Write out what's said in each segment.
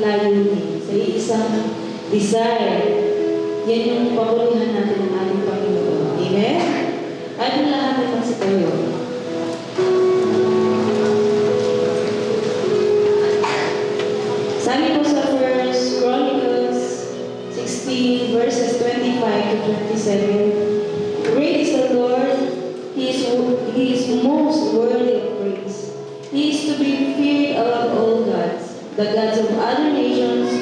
layunin, sa iisang desire. Yan yung papurihan natin ng ating Panginoon. Amen? Ating lahat ay magsitayo. Sabi po sa 1 Chronicles 16 verses 25 to 27, Great is the Lord, He is most worthy of praise. He is to be feared above all gods. The gods of other nations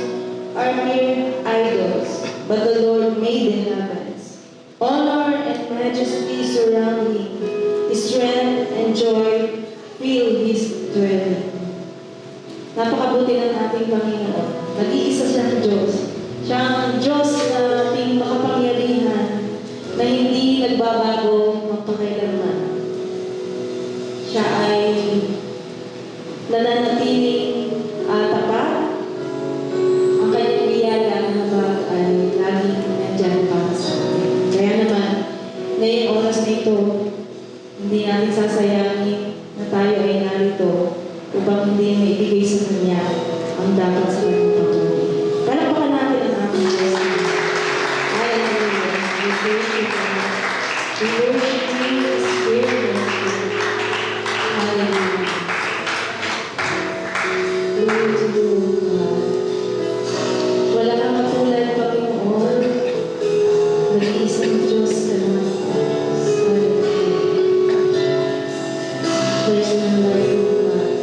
are mere idols, but the Lord made the heavens. Honor and majesty surround Him. His strength and joy fill His dwelling. Napakabuti ng ating Panginoon. Nag-iisa siyang Diyos. Siya ang Diyos na ating makapangyarihan na hindi nagbabago magpakailanman. Siya ay nananatiling tapat. Ang kanyang biyaya na habag ay laging nandyan para sa atin. Kaya naman, ngayong oras na ito, hindi natin sasayangin na tayo ay narito upang hindi maibigay sa Kanya ang dapat sa kanyang patuloy. Palakpakan natin ang ating Diyos. Hallelujah. We worship Him. We worship Him in spirit and truth. Hallelujah. Glory to you, God. Wala kang katulad, Panginoon. Nag-iisang Diyos ka naman. Hallelujah. There's none like you, God.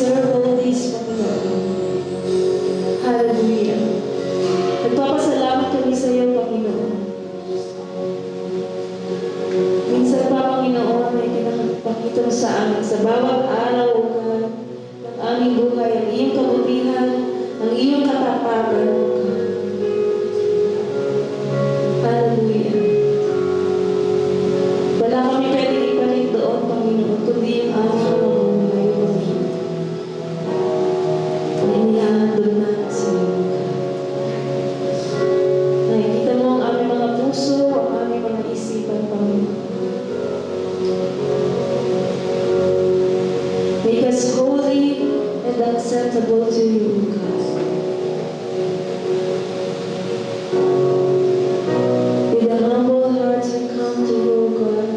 deserve all this, Panginoon. Hallelujah. Nagpapasalamat kami sa iyo, Panginoon. Minsan pa, Panginoon, ay pinapakita mo sa amin sa bawat araw, O God, ng aming buhay, ang iyong kabutihan, ang iyong katapatan, O God. Hallelujah. Wala kami pwedeng ipalit doon, Panginoon, kundi yung aming pamumuhay, Panginoon. Ang inihahandog natin sa iyo, O God. Nakikita mo ang aming mga puso, ang aming mga isipan, Panginoon. Make us holy and acceptable to you, God. With a humble heart we come to you, God.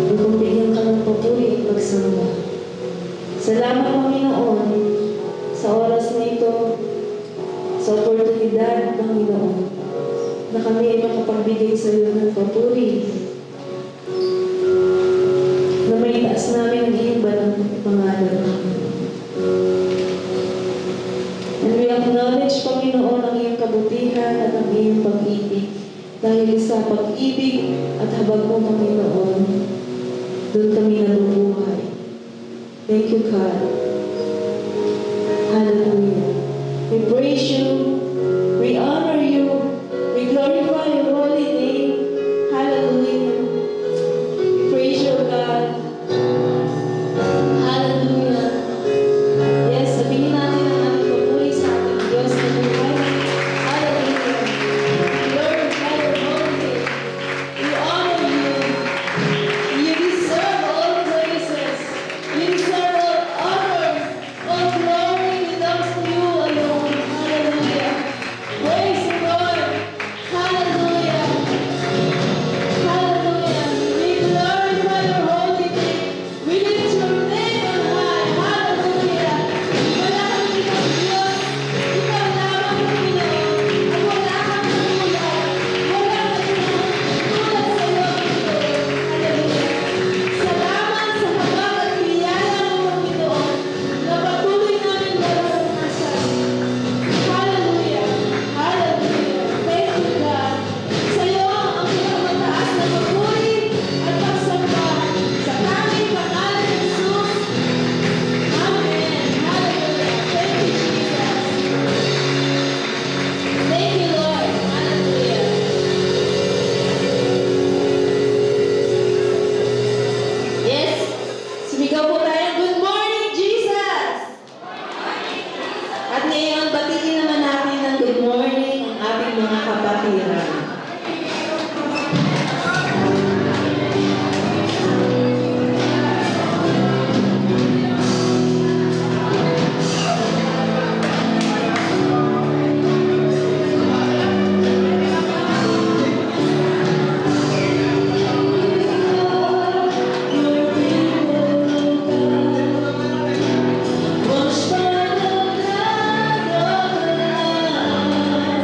Upang bigyan ka ng papuri at pagsamba. Salamat, Panginoon, sa oras na ito, sa oportunidad, Panginoon, na kami ay makapagbigay sa iyo ng papuri, na may taas namin ang iyong banal na pangalan. And we acknowledge, Panginoon, ang iyong kabutihan at ang iyong pag-ibig. Dahil sa pag-ibig at habag mo, Panginoon, doon kami nabubuhay. Thank you, God. Hallelujah. We praise you. We honor you. We glorify your holy name. Hallelujah. We praise you, God. Hallelujah. Yes, sabihin natin ang aming papuri sa ating Diyos na buhay. Hallelujah. We glorify your holy name. We honor you. You deserve all praises. You deserve all honor. All glory belongs to you alone. Hallelujah. Praise the Lord. Hallelujah. Hallelujah. We glorify your holy name. We lift your name on high. Hallelujah. Wala kang ibang Diyos. Ikaw lamang, Panginoon. At wala kang tulad. Wala kang tulad sa iyo, Panginoon. Hallelujah. Salamat sa habag at biyaya mo, Panginoon, na patuloy namin nararanasan. Hallelujah. Hallelujah. Thank you, God. Sa iyo ang pinakamataas na papuri at pagsamba sa aming pangalan ni Jesus. Amen. Hallelujah. Thank you, Jesus. Thank you, Lord. Hallelujah. Yes. Sumigaw po tayo. Good morning, Jesus! At ngayon, batiin naman natin ng good morning ang ating mga kapatiran. Washed by the blood of the Lamb.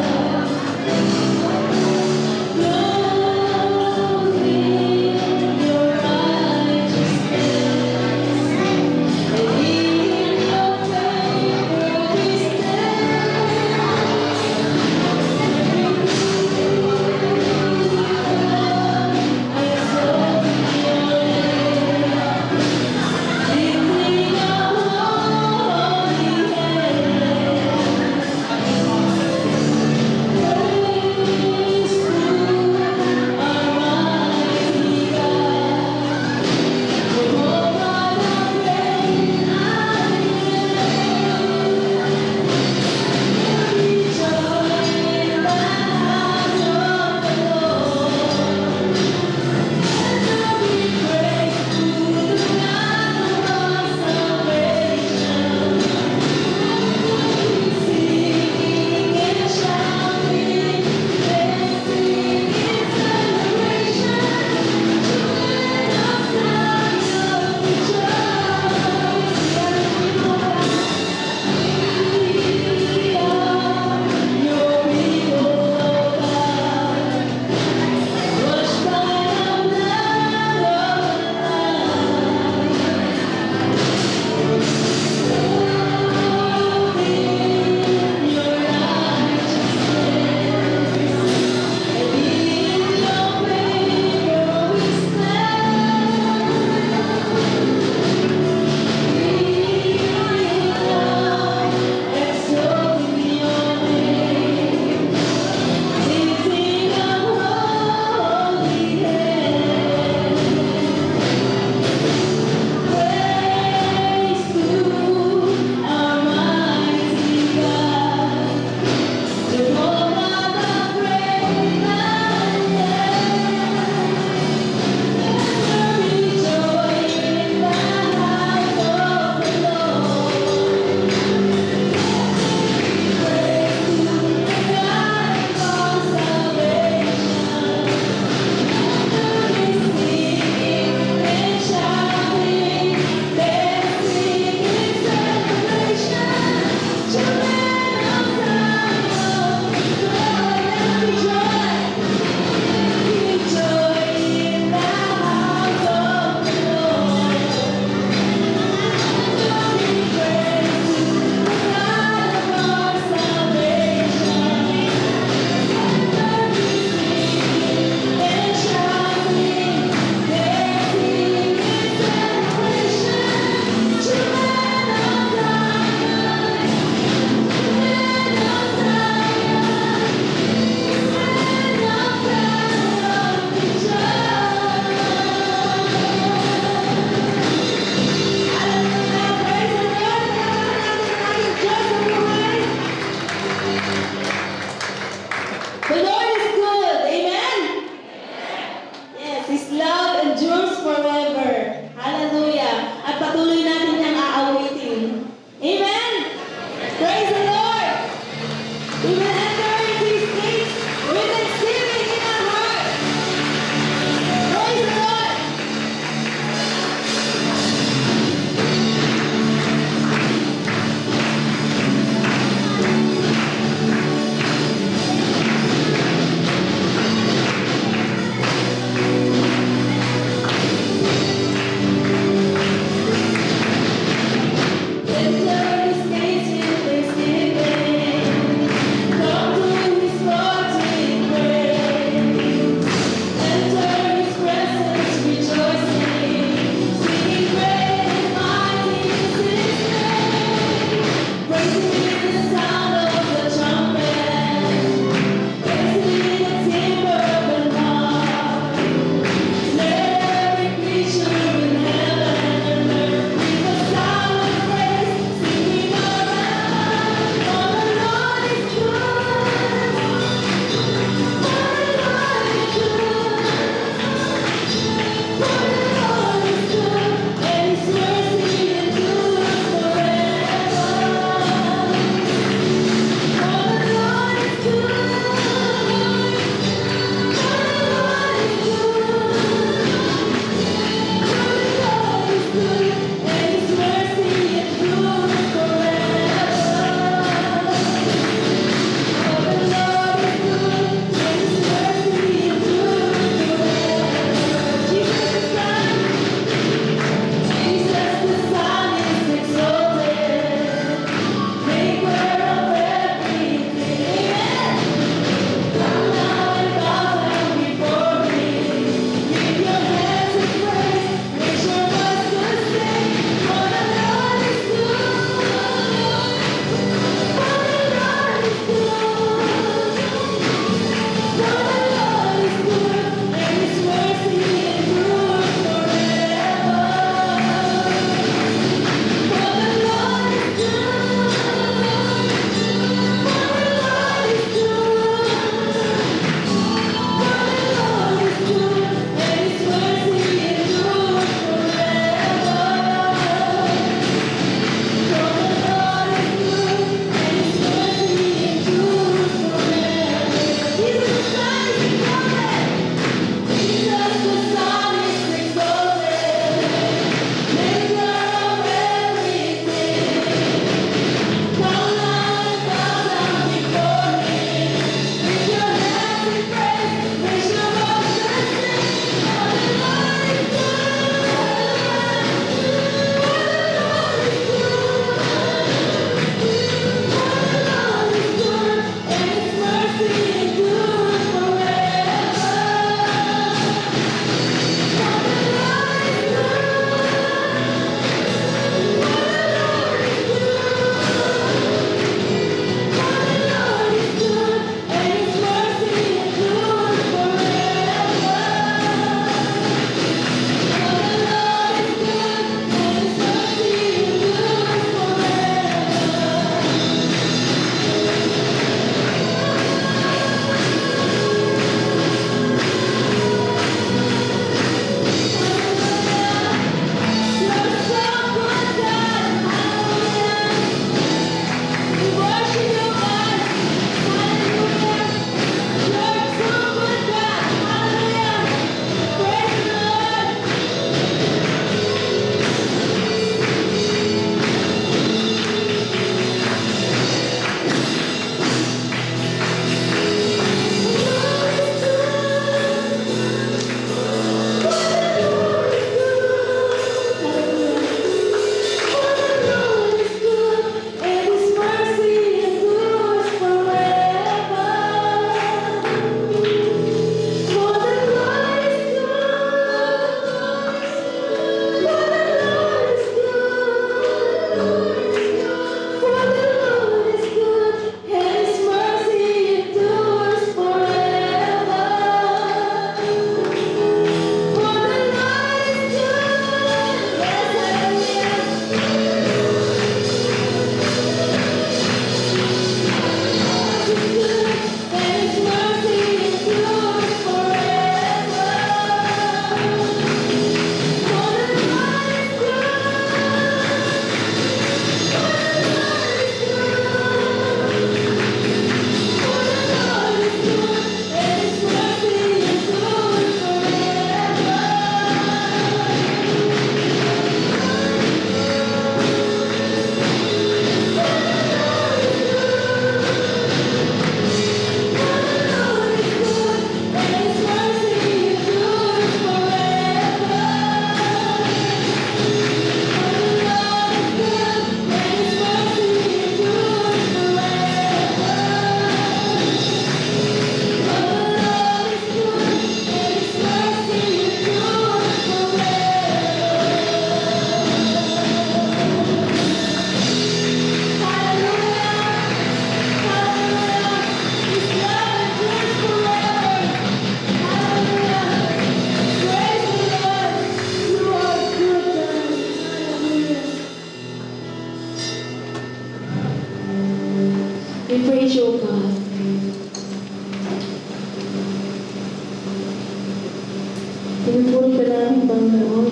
Pinupuri ka namin, Panginoon.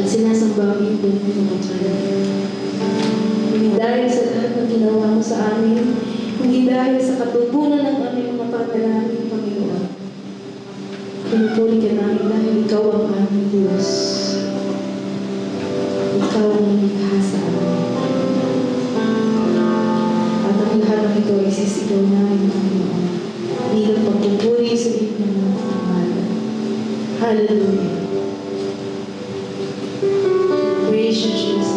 At sinasamba ang iyong mga Panginoon. Hindi dahil sa lahat ng ginawa mo sa amin, hindi dahil sa katugunan ng aming mga panalangin, Panginoon. Pinupuri ka namin dahil ikaw ang aming Diyos. Ikaw ang lumikha sa amin. At ang lahat ng ito ay sisigaw namin, Panginoon. Bilang pagpupuri sa iyong mga pangalan. Hallelujah. Praise you, Jesus.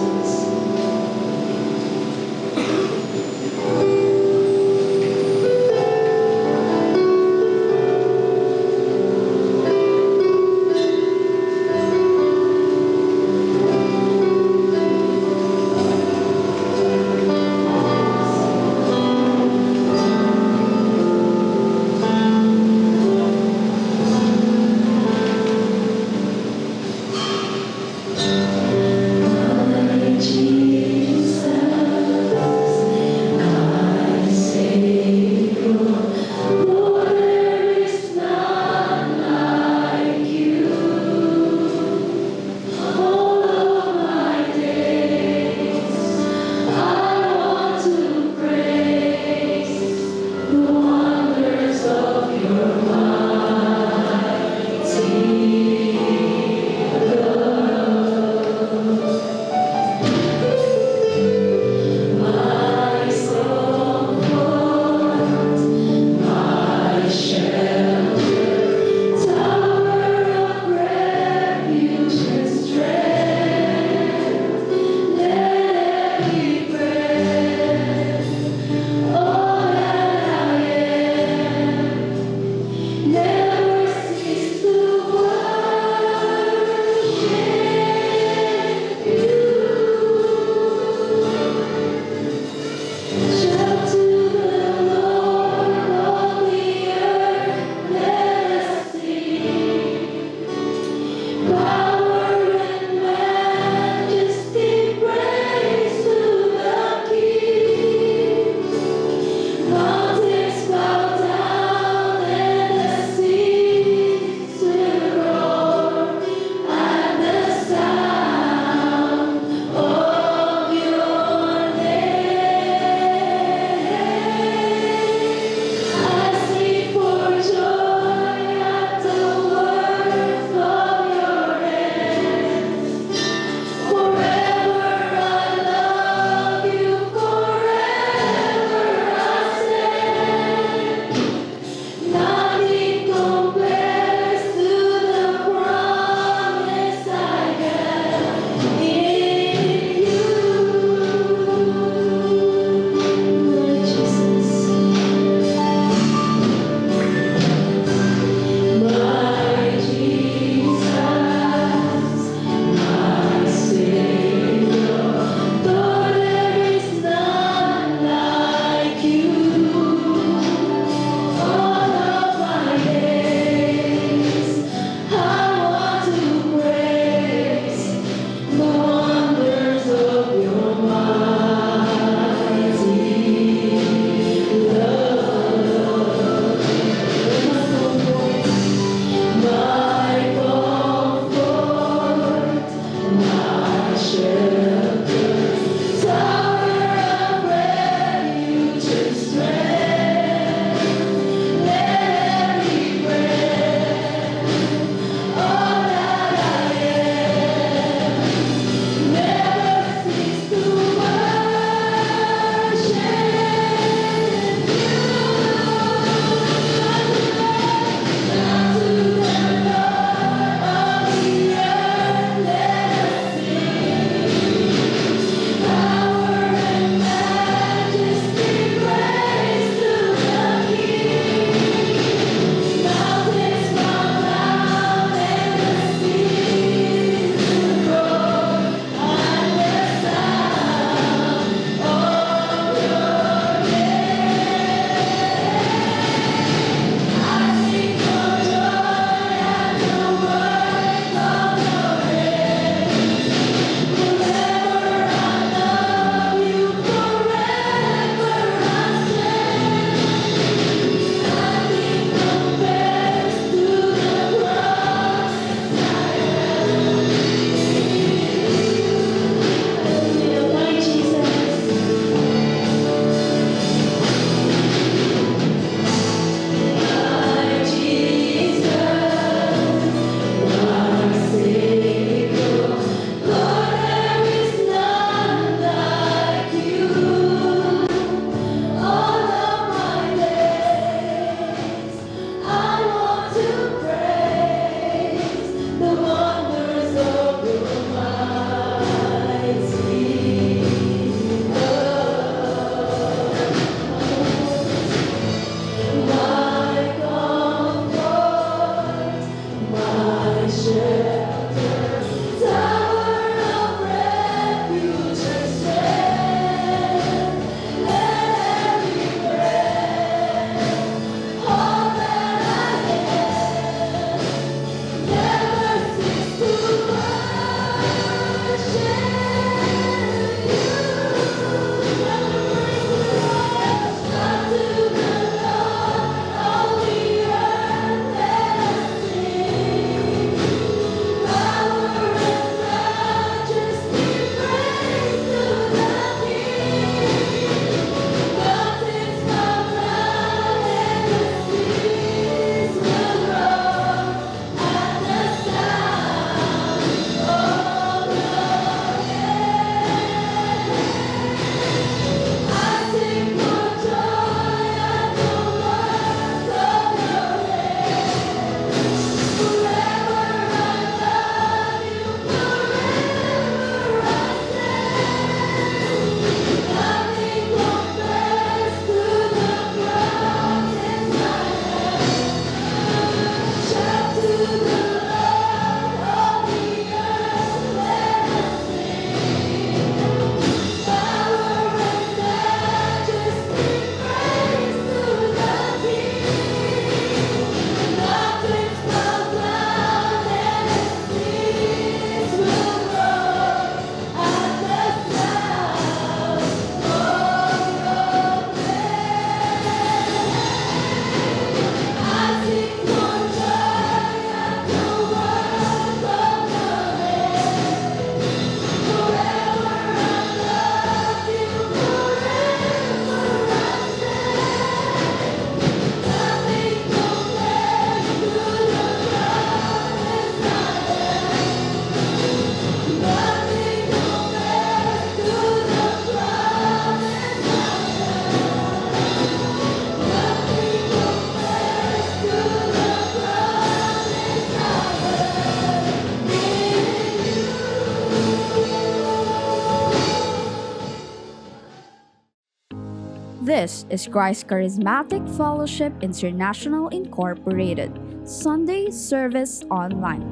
This is Christ Charismatic Fellowship International Incorporated, Sunday Service Online.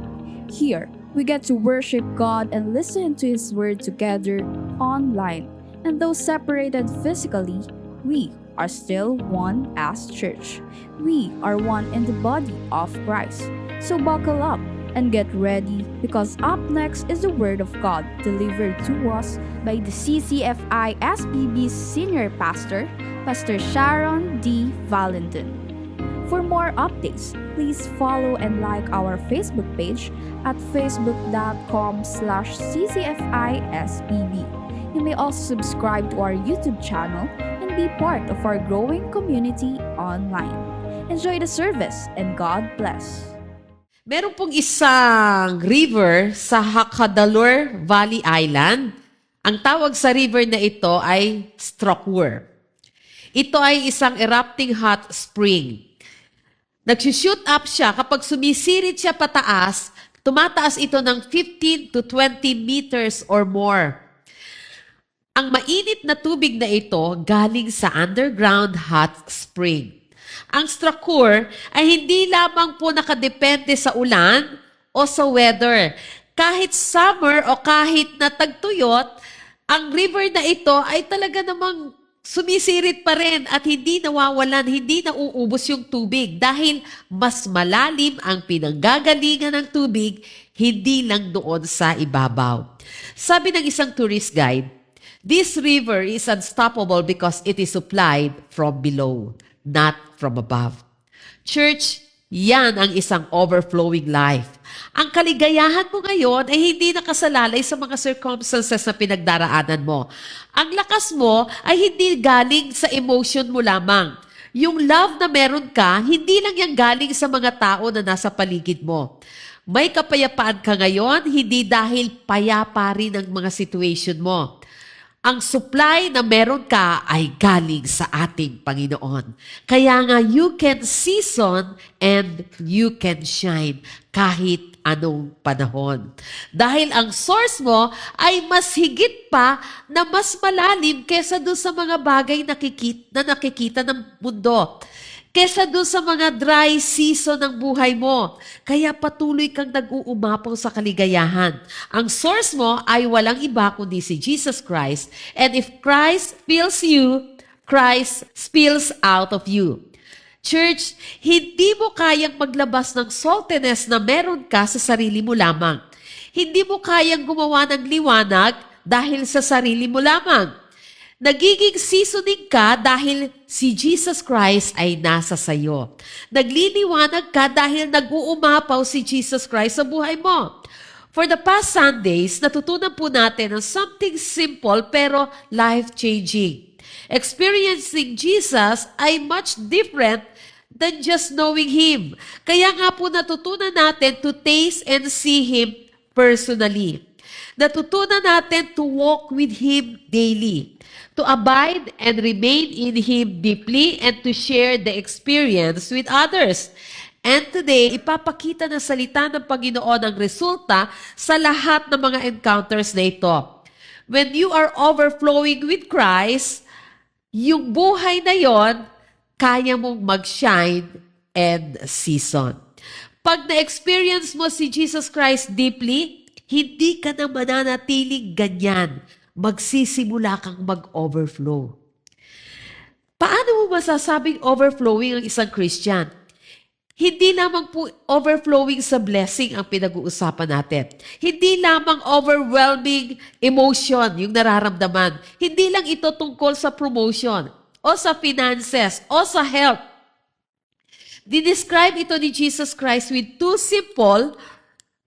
Here, we get to worship God and listen to His Word together online. And though separated physically, we are still one as church. We are one in the body of Christ. So buckle up and get ready, because up next is the Word of God delivered to us by the CCFI SBB Senior Pastor, Pastor Sharon D. Valentin. For more updates, please follow and like our Facebook page at facebook.com/ccfisbb. You may also subscribe to our YouTube channel and be part of our growing community online. Enjoy the service and God bless. Meron pong isang river sa Hakadalur Valley Island. Ang tawag sa river na ito ay Strokwer. Ito ay isang erupting hot spring. Nag-shoot up siya kapag sumisirit siya pataas, tumataas ito ng 15 to 20 meters or more. Ang mainit na tubig na ito galing sa underground hot spring. Ang Strokwer ay hindi lamang po nakadepende sa ulan o sa weather. Kahit summer o kahit na tagtuyot, ang river na ito ay talaga namang sumisirit pa rin at hindi nawawalan, hindi nauubos yung tubig dahil mas malalim ang pinanggagalingan ng tubig, hindi lang doon sa ibabaw. Sabi ng isang tourist guide, this river is unstoppable because it is supplied from below, not from above. Church, yan ang isang overflowing life. Ang kaligayahan mo ngayon ay hindi nakasalalay sa mga circumstances na pinagdaraanan mo. Ang lakas mo ay hindi galing sa emotion mo lamang. Yung love na meron ka, hindi lang yan galing sa mga tao na nasa paligid mo. May kapayapaan ka ngayon, hindi dahil payapa rin ang mga situation mo. Ang supply na meron ka ay galing sa ating Panginoon. Kaya nga, you can season and you can shine kahit anong panahon. Dahil ang source mo ay mas higit pa na mas malalim kesa doon sa mga bagay na nakikita ng mundo. Kesa doon sa mga dry season ng buhay mo. Kaya patuloy kang nag-uumapaw sa kaligayahan. Ang source mo ay walang iba kundi si Jesus Christ. And if Christ fills you, Christ spills out of you. Church, hindi mo kayang maglabas ng saltiness na meron ka sa sarili mo lamang. Hindi mo kayang gumawa ng liwanag dahil sa sarili mo lamang. Nagiging seasoning ka dahil si Jesus Christ ay nasa sayo. Nagliliwanag ka dahil nag-uumapaw si Jesus Christ sa buhay mo. For the past Sundays, natutunan po natin ang something simple pero life-changing. Experiencing Jesus ay much different than just knowing Him. Kaya nga po natutunan natin to taste and see Him personally. Natutunan natin to walk with Him daily, to abide and remain in Him deeply, and to share the experience with others. And today, ipapakita ng salita ng Panginoon ang resulta sa lahat ng mga encounters na ito. When you are overflowing with Christ, yung buhay na yon, kaya mong mag-shine and season. Pag na-experience mo si Jesus Christ deeply, hindi ka na mananatiling ganyan. Magsisimula kang mag-overflow. Paano mo masasabing overflowing ang isang Christian? Hindi lamang po overflowing sa blessing ang pinag-uusapan natin. Hindi lamang overwhelming emotion yung nararamdaman. Hindi lang ito tungkol sa promotion o sa finances o sa health. Dinescribe ito ni Jesus Christ with two simple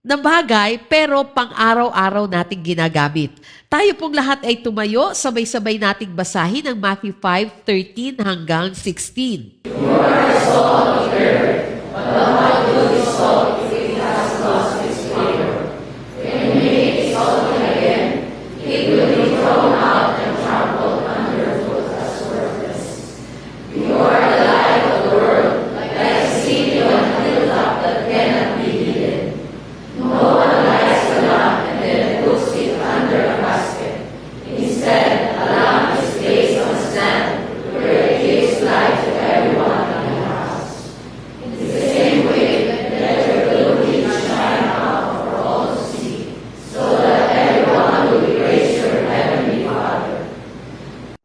na bagay pero pang-araw-araw nating ginagamit. Tayo pong lahat ay tumayo, sabay-sabay nating basahin ang Matthew 5:13 hanggang 16. You are the salt of the earth, but how good is salt if it has lost its flavor? When you make it salty again, it will be thrown out and trampled underfoot as worthless. You are the light of the world, like a city on a hilltop that cannot be hidden. No one lights a lamp and then puts it under a basket. Instead, a lamp is placed on a stand where it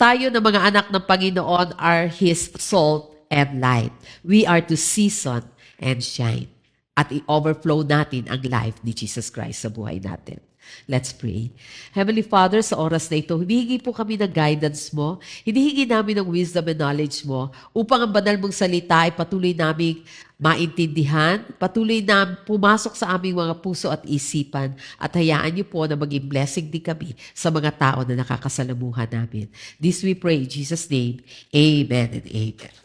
tayo na mga anak ng Panginoon are His salt and light. We are to season and shine. At i-overflow natin ang life ni Jesus Christ sa buhay natin. Let's pray. Heavenly Father, sa oras na ito, hinihingi po kami ng guidance mo. Hinihingi namin ng wisdom and knowledge mo upang ang banal mong salita ay patuloy naming maintindihan, patuloy na pumasok sa aming mga puso at isipan at hayaan niyo po na maging blessing din kami sa mga tao na nakakasalamuhan namin. This we pray in Jesus' name. Amen and amen.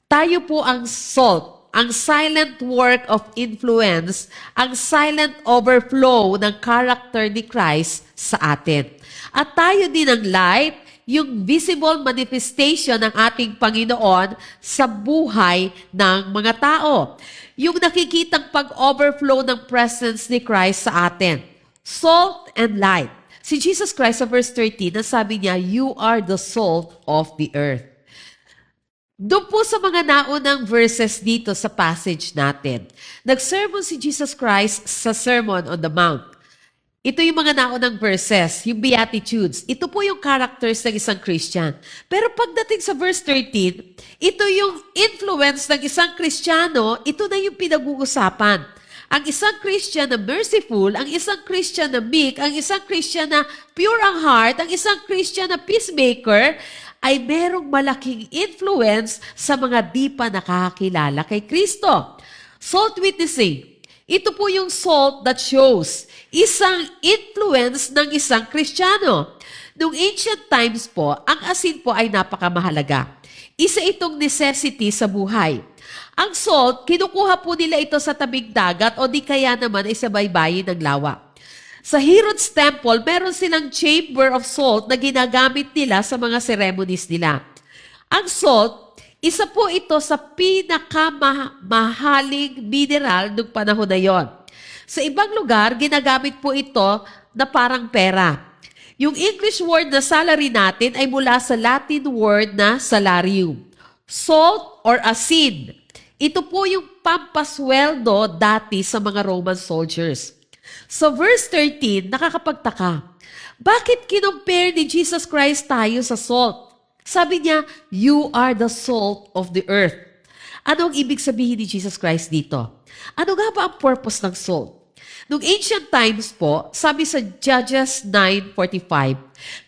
Tayo po ang salt, ang silent work of influence, ang silent overflow ng character ni Christ sa atin. At tayo din ang light, yung visible manifestation ng ating Panginoon sa buhay ng mga tao. Yung nakikitang pag-overflow ng presence ni Christ sa atin. Salt and light. Si Jesus Christ sa verse 13, sabi niya, "You are the salt of the earth." Doon po sa mga naunang verses dito sa passage natin, nag-sermon si Jesus Christ sa Sermon on the Mount. Ito yung mga naunang verses, yung Beatitudes. Ito po yung characters ng isang Christian. Pero pagdating sa verse 13, ito yung influence ng isang Kristiyano, ito na yung pinag-uusapan. Ang isang Christian na merciful, ang isang Christian na meek, ang isang Christian na pure ang heart, ang isang Christian na peacemaker, ay merong malaking influence sa mga di pa nakakilala kay Kristo. Salt witnessing. Ito po yung salt that shows isang influence ng isang Kristiyano. Noong ancient times po, ang asin po ay napakamahalaga. Isa itong necessity sa buhay. Ang salt, kinukuha po nila ito sa tabing dagat o di kaya naman ay sa baybayin ng lawa. Sa Herod's Temple, meron silang chamber of salt na ginagamit nila sa mga ceremonies nila. Ang salt, isa po ito sa pinakamahaling mineral ng panahon na yon. Sa ibang lugar, ginagamit po ito na parang pera. Yung English word na salary natin ay mula sa Latin word na salarium. Salt or asin. Ito po yung pampasweldo dati sa mga Roman soldiers. So verse 13, nakakapagtaka. Bakit kinumpare ni Jesus Christ tayo sa salt? Sabi niya, "You are the salt of the earth." Ano ang ibig sabihin ni Jesus Christ dito? Ano nga ba ang purpose ng salt? Noong ancient times po, sabi sa Judges 9:45,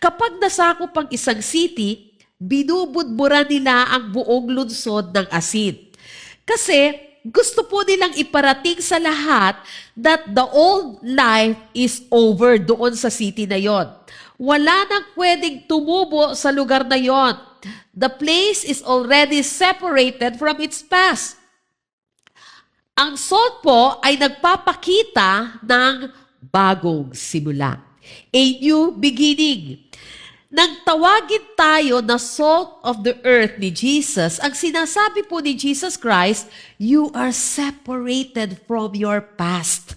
kapag nasakop ang isang city, binubudburan nila ang buong lungsod ng asin. Kasi gusto po nilang iparating sa lahat that the old life is over doon sa city na yon. Wala nang pwedeng tumubo sa lugar na yon. The place is already separated from its past. Ang salt po ay nagpapakita ng bagong simula. A new beginning. Nang tawagin tayo na salt of the earth ni Jesus, ang sinasabi po ni Jesus Christ, you are separated from your past.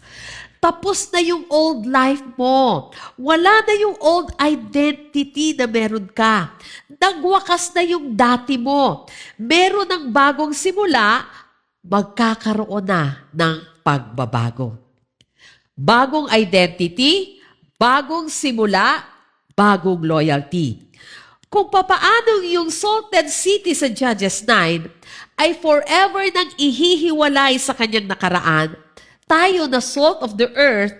Tapos na yung old life mo. Wala na yung old identity na meron ka. Nagwakas na yung dati mo. Meron ng bagong simula, magkakaroon na ng pagbabago. Bagong identity, bagong simula, bagong loyalty. Kung papaano yung salted city sa Judges 9 ay forever nang ihihiwalay sa kanyang nakaraan, tayo na salt of the earth,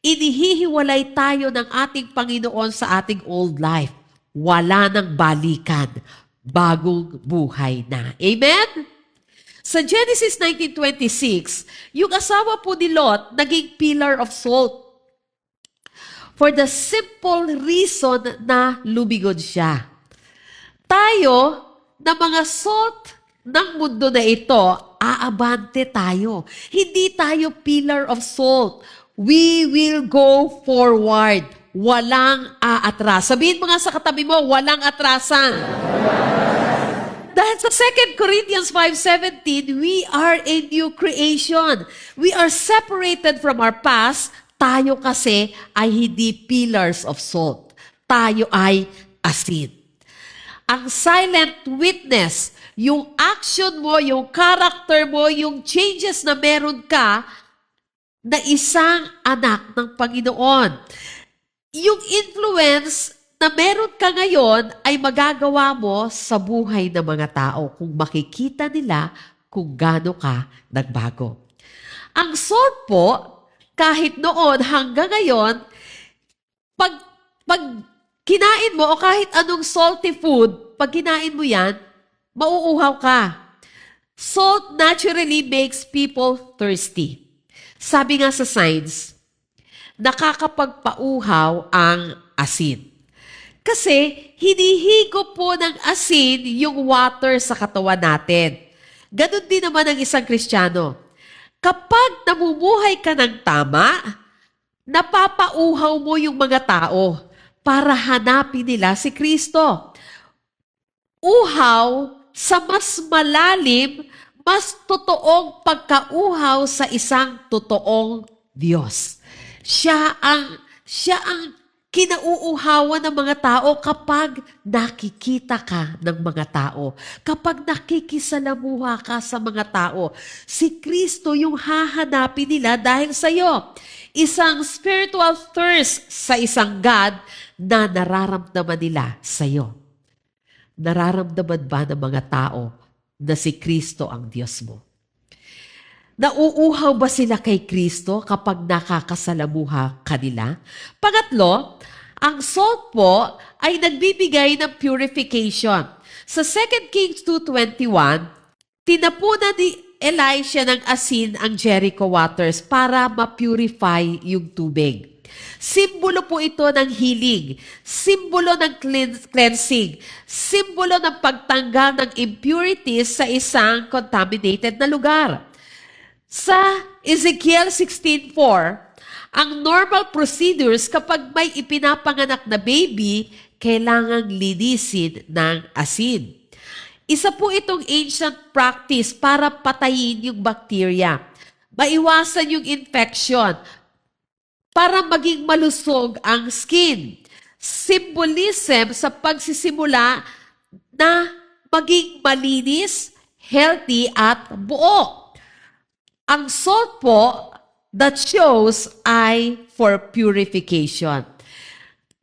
inihihiwalay tayo ng ating Panginoon sa ating old life. Wala nang balikan. Bagong buhay na. Amen? Sa Genesis 19:26, yung asawa po ni Lot naging pillar of salt. For the simple reason na lumigon siya. Tayo, na mga salt ng mundo na ito, aabante tayo. Hindi tayo pillar of salt. We will go forward. Walang aatras. Sabihin mo nga sa katabi mo, walang atrasan. Dahil sa 2 Corinthians 5:17, we are a new creation. We are separated from our past. Tayo kasi ay hindi pillars of salt. Tayo ay asin. Ang silent witness, yung action mo, yung character mo, yung changes na meron ka na isang anak ng Panginoon. Yung influence na meron ka ngayon ay magagawa mo sa buhay ng mga tao kung makikita nila kung gaano ka nagbago. Ang salt po, kahit noon hanggang ngayon, pag kinain mo o kahit anong salty food, pag kinain mo yan, mauuhaw ka. Salt naturally makes people thirsty. Sabi nga sa science, nakakapagpauhaw ang asin. Kasi hinihigo po ng asin yung water sa katawan natin. Ganon din naman ang isang Kristiyano. Kapag namumuhay ka ng tama, napapauhaw mo yung mga tao para hanapin nila si Kristo. Uhaw sa mas malalim, mas totoong pagkauhaw sa isang totoong Diyos. Siya ang kinauuhawan ng mga tao kapag nakikita ka ng mga tao. Kapag nakikisalamuha ka sa mga tao. Si Kristo yung hahanapin nila dahil sa iyo. Isang spiritual thirst sa isang God na nararamdaman nila sa iyo. Nararamdaman ba ng mga tao na si Kristo ang Diyos mo? Nauuhaw ba sila kay Kristo kapag nakakasalamuha kanila? Pangatlo, ang salt po ay nagbibigay ng purification. Sa 2 Kings 2:21, tinapunan ni Elisha ng asin ang Jericho waters para ma-purify yung tubig. Simbolo po ito ng healing, simbolo ng cleansing, simbolo ng pagtanggal ng impurities sa isang contaminated na lugar. Sa Ezekiel 16:4, ang normal procedures kapag may ipinapanganak na baby, kailangang linisin ng asin. Isa po itong ancient practice para patayin yung bacteria, maiwasan yung infection, para maging malusog ang skin. Symbolism sa pagsisimula na maging malinis, healthy at buo. Ang salt po that shows ay for purification.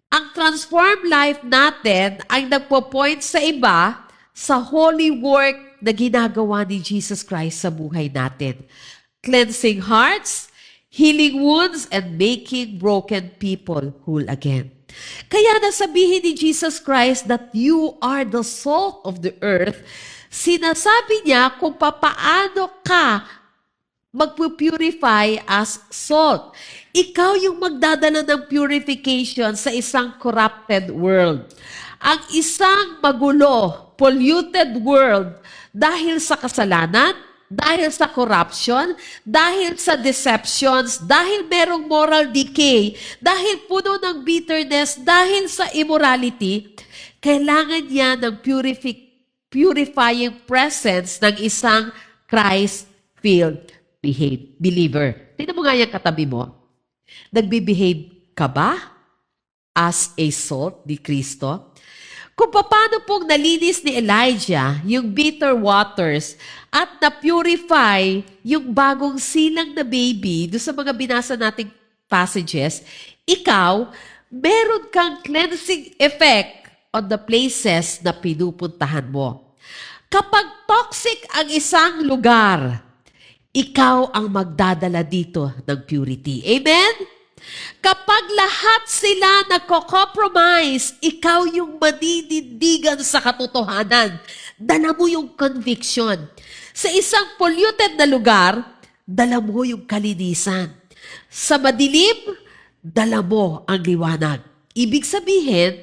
Ang transformed life natin ay nagpo-point sa iba sa holy work na ginagawa ni Jesus Christ sa buhay natin. Cleansing hearts, healing wounds, and making broken people whole again. Kaya nasabihin ni Jesus Christ that you are the salt of the earth, sinasabi niya kung papaano ka magpupurify as salt. Ikaw yung magdadala ng purification sa isang corrupted world. Ang isang magulo, polluted world dahil sa kasalanan, dahil sa corruption, dahil sa deceptions, dahil merong moral decay, dahil puno ng bitterness, dahil sa immorality, kailangan niya ng purifying presence ng isang Christ-filled believer. Tingnan mo nga yung katabi mo. Nagbe-behave ka ba as a salt ni Kristo? Kung paano pong nalinis ni Elijah yung bitter waters at na-purify yung bagong silang na baby doon sa mga binasa nating passages, ikaw, meron kang cleansing effect on the places na pinupuntahan mo. Kapag toxic ang isang lugar, ikaw ang magdadala dito ng purity. Amen? Kapag lahat sila nagko-compromise, ikaw yung maninindigan sa katotohanan. Dala mo yung conviction. Sa isang polluted na lugar, dala mo yung kalinisan. Sa madilim, dala mo ang liwanag. Ibig sabihin,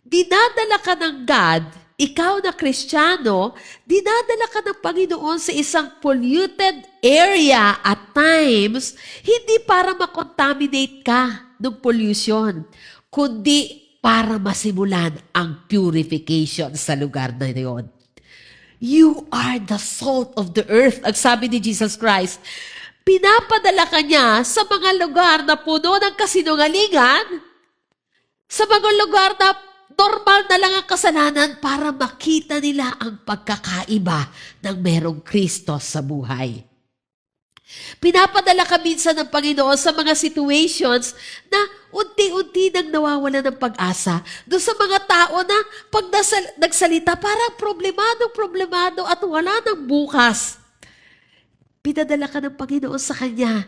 dinadala ka ng God, ikaw na Kristiyano, dinadala ka ng Panginoon sa isang polluted area at times, hindi para makontaminate ka ng pollution, kundi para masimulan ang purification sa lugar na yun. You are the salt of the earth, ang sabi ni Jesus Christ. Pinapadala ka niya sa mga lugar na puno ng kasinungalingan, sa mga lugar na normal na lang ang kasalanan para makita nila ang pagkakaiba ng merong Kristo sa buhay. Pinapadala ka minsan ng Panginoon sa mga situations na unti-unti nang nawawala ng pag-asa doon sa mga tao na pag nagsalita, parang problemado at wala ng bukas. Pinadala ka ng Panginoon sa Kanya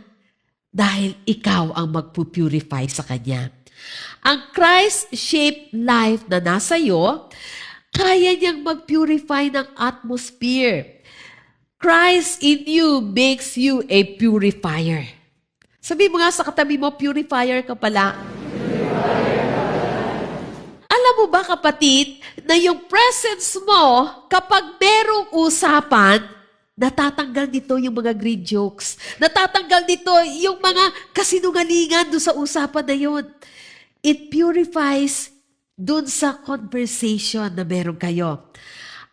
dahil ikaw ang magpupurify sa Kanya. Ang Christ-shaped life na nasa iyo, kaya niyang mag-purify ng atmosphere. Christ in you makes you a purifier. Sabi mo nga sa katabi mo, purifier ka pala. Alam mo ba, kapatid, na yung presence mo, kapag merong usapan, natatanggal dito yung mga green jokes. Natatanggal dito yung mga kasinungalingan doon sa usapan na yun. It purifies doon sa conversation na meron kayo.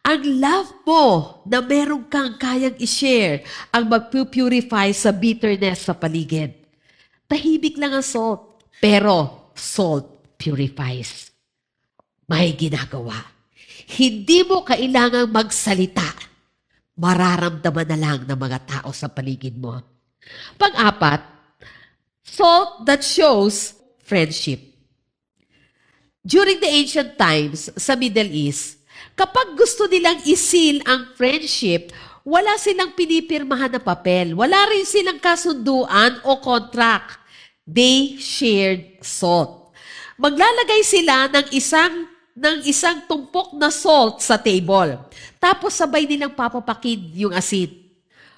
Ang love mo na meron kang kayang i-share ang magpupurify sa bitterness sa paligid. Tahimik lang ang salt, pero salt purifies. May ginagawa. Hindi mo kailangang magsalita. Mararamdaman na lang ng mga tao sa paligid mo. Pang-apat, salt that shows friendship. During the ancient times sa Middle East, kapag gusto nilang isil ang friendship, wala silang pinipirmahan na papel. Wala rin silang kasunduan o contract. They shared salt. Maglalagay sila ng isang tumpok na salt sa table. Tapos sabay nilang papapakid yung asin.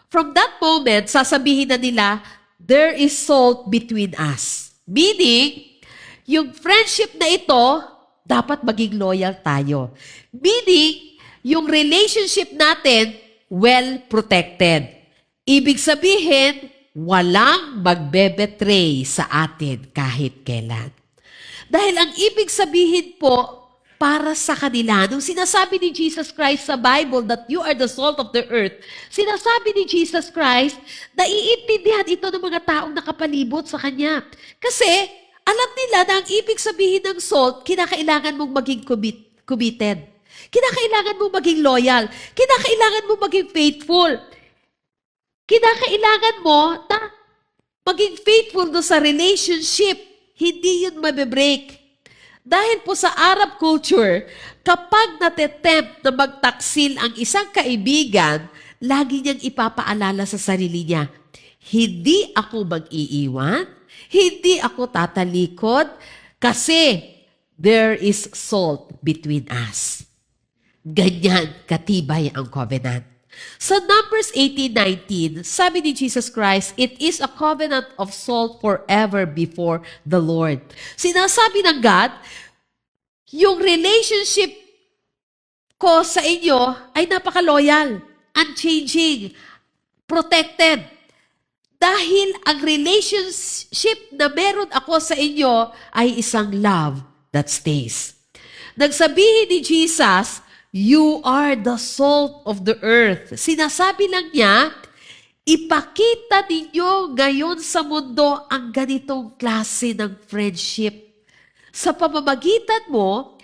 From that moment, sasabihin na nila, there is salt between us. Meaning, yung friendship na ito, dapat maging loyal tayo. Meaning, yung relationship natin, well protected. Ibig sabihin, walang magbe-betray sa atin kahit kailan. Dahil ang ibig sabihin po, para sa kanila, nung sinasabi ni Jesus Christ sa Bible that you are the salt of the earth, sinasabi ni Jesus Christ na iintindihan ito ng mga taong nakapalibot sa Kanya. Kasi, alam nila na ang ibig sabihin ng salt, kinakailangan mong maging committed. Kinakailangan mong maging loyal. Kinakailangan mong maging faithful. Kinakailangan mo na maging faithful do sa relationship. Hindi yun mabe-break. Dahil po sa Arab culture, kapag natetempt na magtaksil ang isang kaibigan, lagi niyang ipapaalala sa sarili niya, hindi ako mag-iiwan, hindi ako tatalikod, kasi there is salt between us. Ganyan katibay ang covenant. Sa Numbers 18:19, sabi ni Jesus Christ, it is a covenant of salt forever before the Lord. Sinasabi ng God, yung relationship ko sa inyo ay napaka-loyal, unchanging, protected. Dahil ang relationship na meron ako sa inyo ay isang love that stays. Nagsabihin ni Jesus, you are the salt of the earth. Sinasabi lang niya, ipakita ninyo ngayon sa mundo ang ganitong klase ng friendship. Sa pamamagitan mo,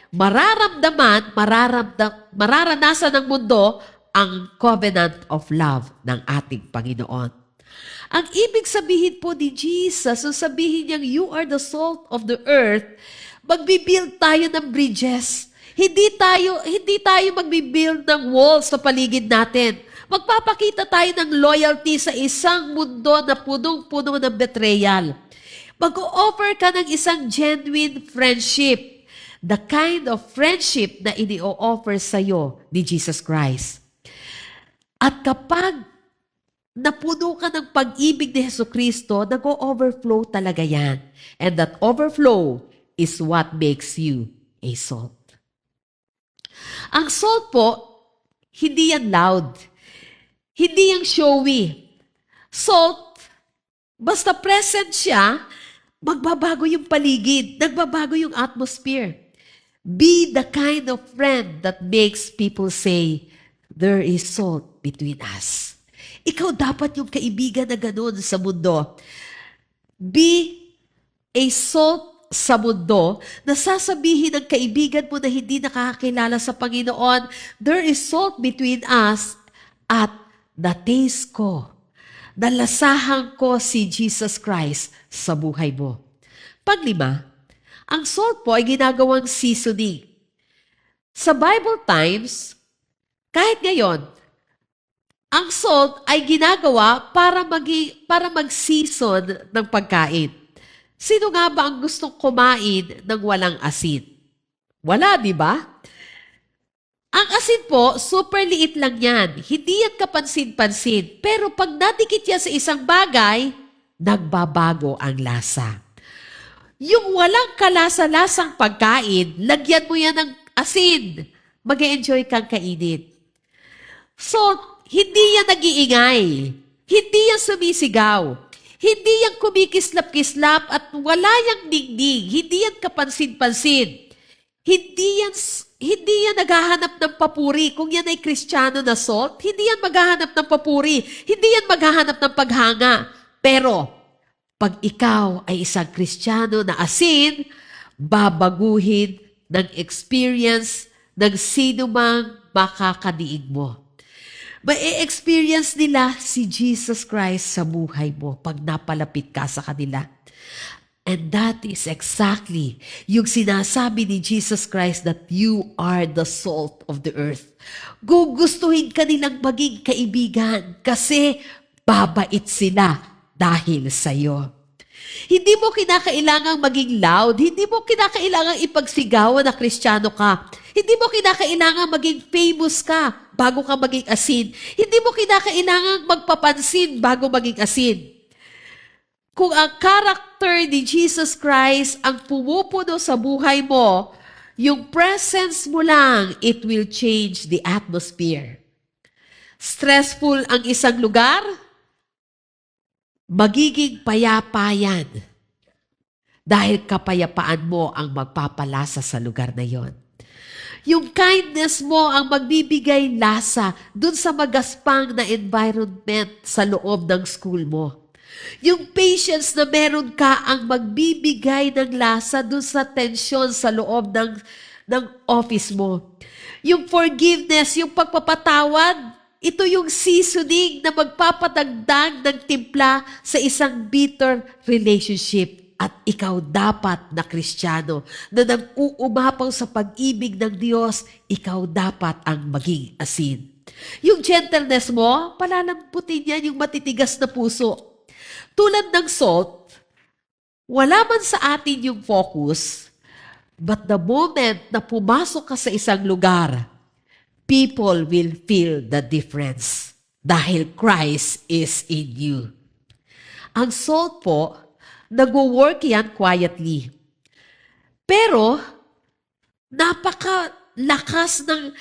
mararanasan ng mundo ang covenant of love ng ating Panginoon. Ang ibig sabihin po ni Jesus, so sabihin niyang you are the salt of the earth, magbibuild tayo ng bridges. Hindi tayo magbibuild ng walls sa paligid natin. Magpapakita tayo ng loyalty sa isang mundo na punong-puno ng betrayal. Mag-o-offer ka ng isang genuine friendship. The kind of friendship na ini-o-offer sa'yo ni Jesus Christ. At kapag napuno ka ng pag-ibig ni Jesucristo, nag-o-overflow talaga yan. And that overflow is what makes you a salt. Ang salt po, hindi yan loud. Hindi yan showy. Salt, basta present siya, magbabago yung paligid, nagbabago yung atmosphere. Be the kind of friend that makes people say, there is salt between us. Ikaw dapat yung kaibigan na ganun sa mundo. Be a salt sa mundo na sasabihin ng kaibigan mo na hindi nakakakilala sa Panginoon, there is salt between us at na-taste ko, nalasahan ko si Jesus Christ sa buhay mo. Panglima, ang salt po ay ginagawang seasoning. Sa Bible times, kahit ngayon, ang salt ay ginagawa para mag-season ng pagkain. Sino nga ba ang gustong kumain ng walang asin? Wala, di ba? Ang asin po, super liit lang yan. Hindi yan kapansin-pansin. Pero pag nadikit yan sa isang bagay, nagbabago ang lasa. Yung walang kalasa-lasang pagkain, lagyan mo yan ng asin. Mag-e-enjoy kang kainin. So, hindi yan nag-iingay. Hindi yan sumisigaw. Hindi yan kumikislap-kislap at wala yang dingding. Hindi yan kapansin-pansin. Hindi yan naghahanap ng papuri. Kung yan ay Kristiyano na salt, hindi yan maghahanap ng papuri. Hindi yan maghahanap ng paghanga. Pero, pag ikaw ay isang Kristiyano na asin, babaguhin ng experience ng sino mang makakadiig mo. Mai-experience nila si Jesus Christ sa buhay mo pag napalapit ka sa kanila. And that is exactly yung sinasabi ni Jesus Christ that you are the salt of the earth. Gugustuhin ka nilang maging kaibigan kasi babait sila dahil sa'yo. Hindi mo kinakailangang maging loud. Hindi mo kinakailangang ipagsigawan na Kristiyano ka. Hindi mo kinakailangang maging famous ka bago ka maging asin. Hindi mo kinakailangang magpapansin bago maging asin. Kung ang character ni Jesus Christ ang pumupuno sa buhay mo, yung presence mo lang, it will change the atmosphere. Stressful ang isang lugar, magiging payapa yan. Dahil kapayapaan mo ang magpapalasa sa lugar na yon. Yung kindness mo ang magbibigay lasa dun sa magaspang na environment sa loob ng school mo. Yung patience na meron ka ang magbibigay ng lasa dun sa tensyon sa loob ng office mo. Yung forgiveness, yung pagpapatawad, ito yung seasoning na magpapadagdag ng timpla sa isang bitter relationship. At ikaw dapat na Kristiyano na nag-uumapaw sa pag-ibig ng Diyos, ikaw dapat ang maging asin. Yung gentleness mo, palalamputin yan yung matitigas na puso. Tulad ng salt, wala man sa atin yung focus, but the moment na pumasok ka sa isang lugar, people will feel the difference dahil Christ is in you. Ang salt po, nag-work yan quietly. Pero, napakalakas ng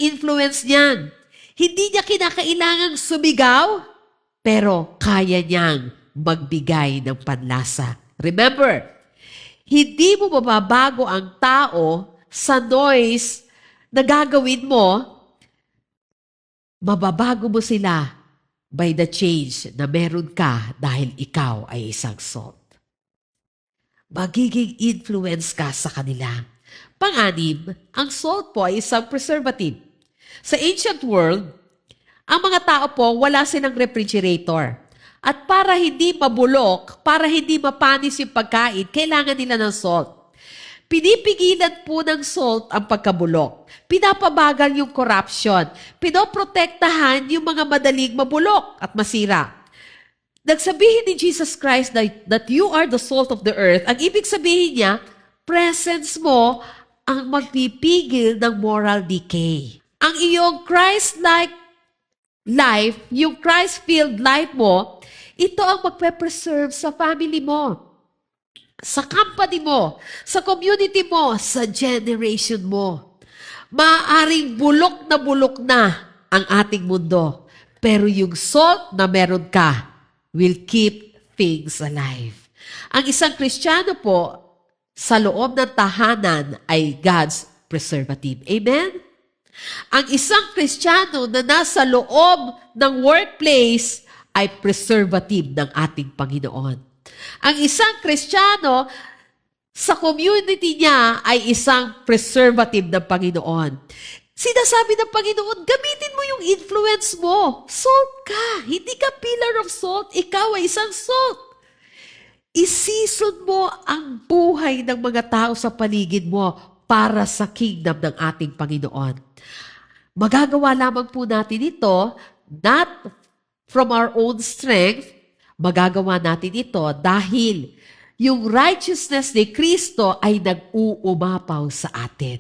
influence niyan. Hindi niya kinakailangang sumigaw, pero kaya niyang magbigay ng panlasa. Remember, hindi mo mababago ang tao sa noise na gagawin mo, mababago mo sila by the change na meron ka dahil ikaw ay isang salt. Magiging influence ka sa kanila. Pang-anim, ang salt po ay isang preservative. Sa ancient world, ang mga tao po wala silang refrigerator. At para hindi mabulok, para hindi mapanis yung pagkain, kailangan nila ng salt. Pinipigilan po ng salt ang pagkabulok. Pinapabagal yung corruption. Pinoprotektahan yung mga madaling mabulok at masira. Nagsabihin ni Jesus Christ that you are the salt of the earth. Ang ibig sabihin niya, presence mo ang magpipigil ng moral decay. Ang iyong Christ-like life, yung Christ-filled life mo, ito ang magpe-preserve sa family mo, sa company mo, sa community mo, sa generation mo. Maaaring bulok na ang ating mundo, pero yung salt na meron ka will keep things alive. Ang isang Kristiyano po, sa loob ng tahanan ay God's preservative. Amen? Ang isang Kristiyano na nasa loob ng workplace ay preservative ng ating Panginoon. Ang isang Kristiyano sa community niya ay isang preservative ng Panginoon. Sinasabi ng Panginoon, gamitin mo yung influence mo. Salt ka. Hindi ka pillar of salt. Ikaw ay isang salt. Isison mo ang buhay ng mga tao sa paligid mo para sa kingdom ng ating Panginoon. Magagawa lamang po natin ito, not from our own strength, magagawa natin ito dahil yung righteousness ni Kristo ay nag-uumapaw sa atin.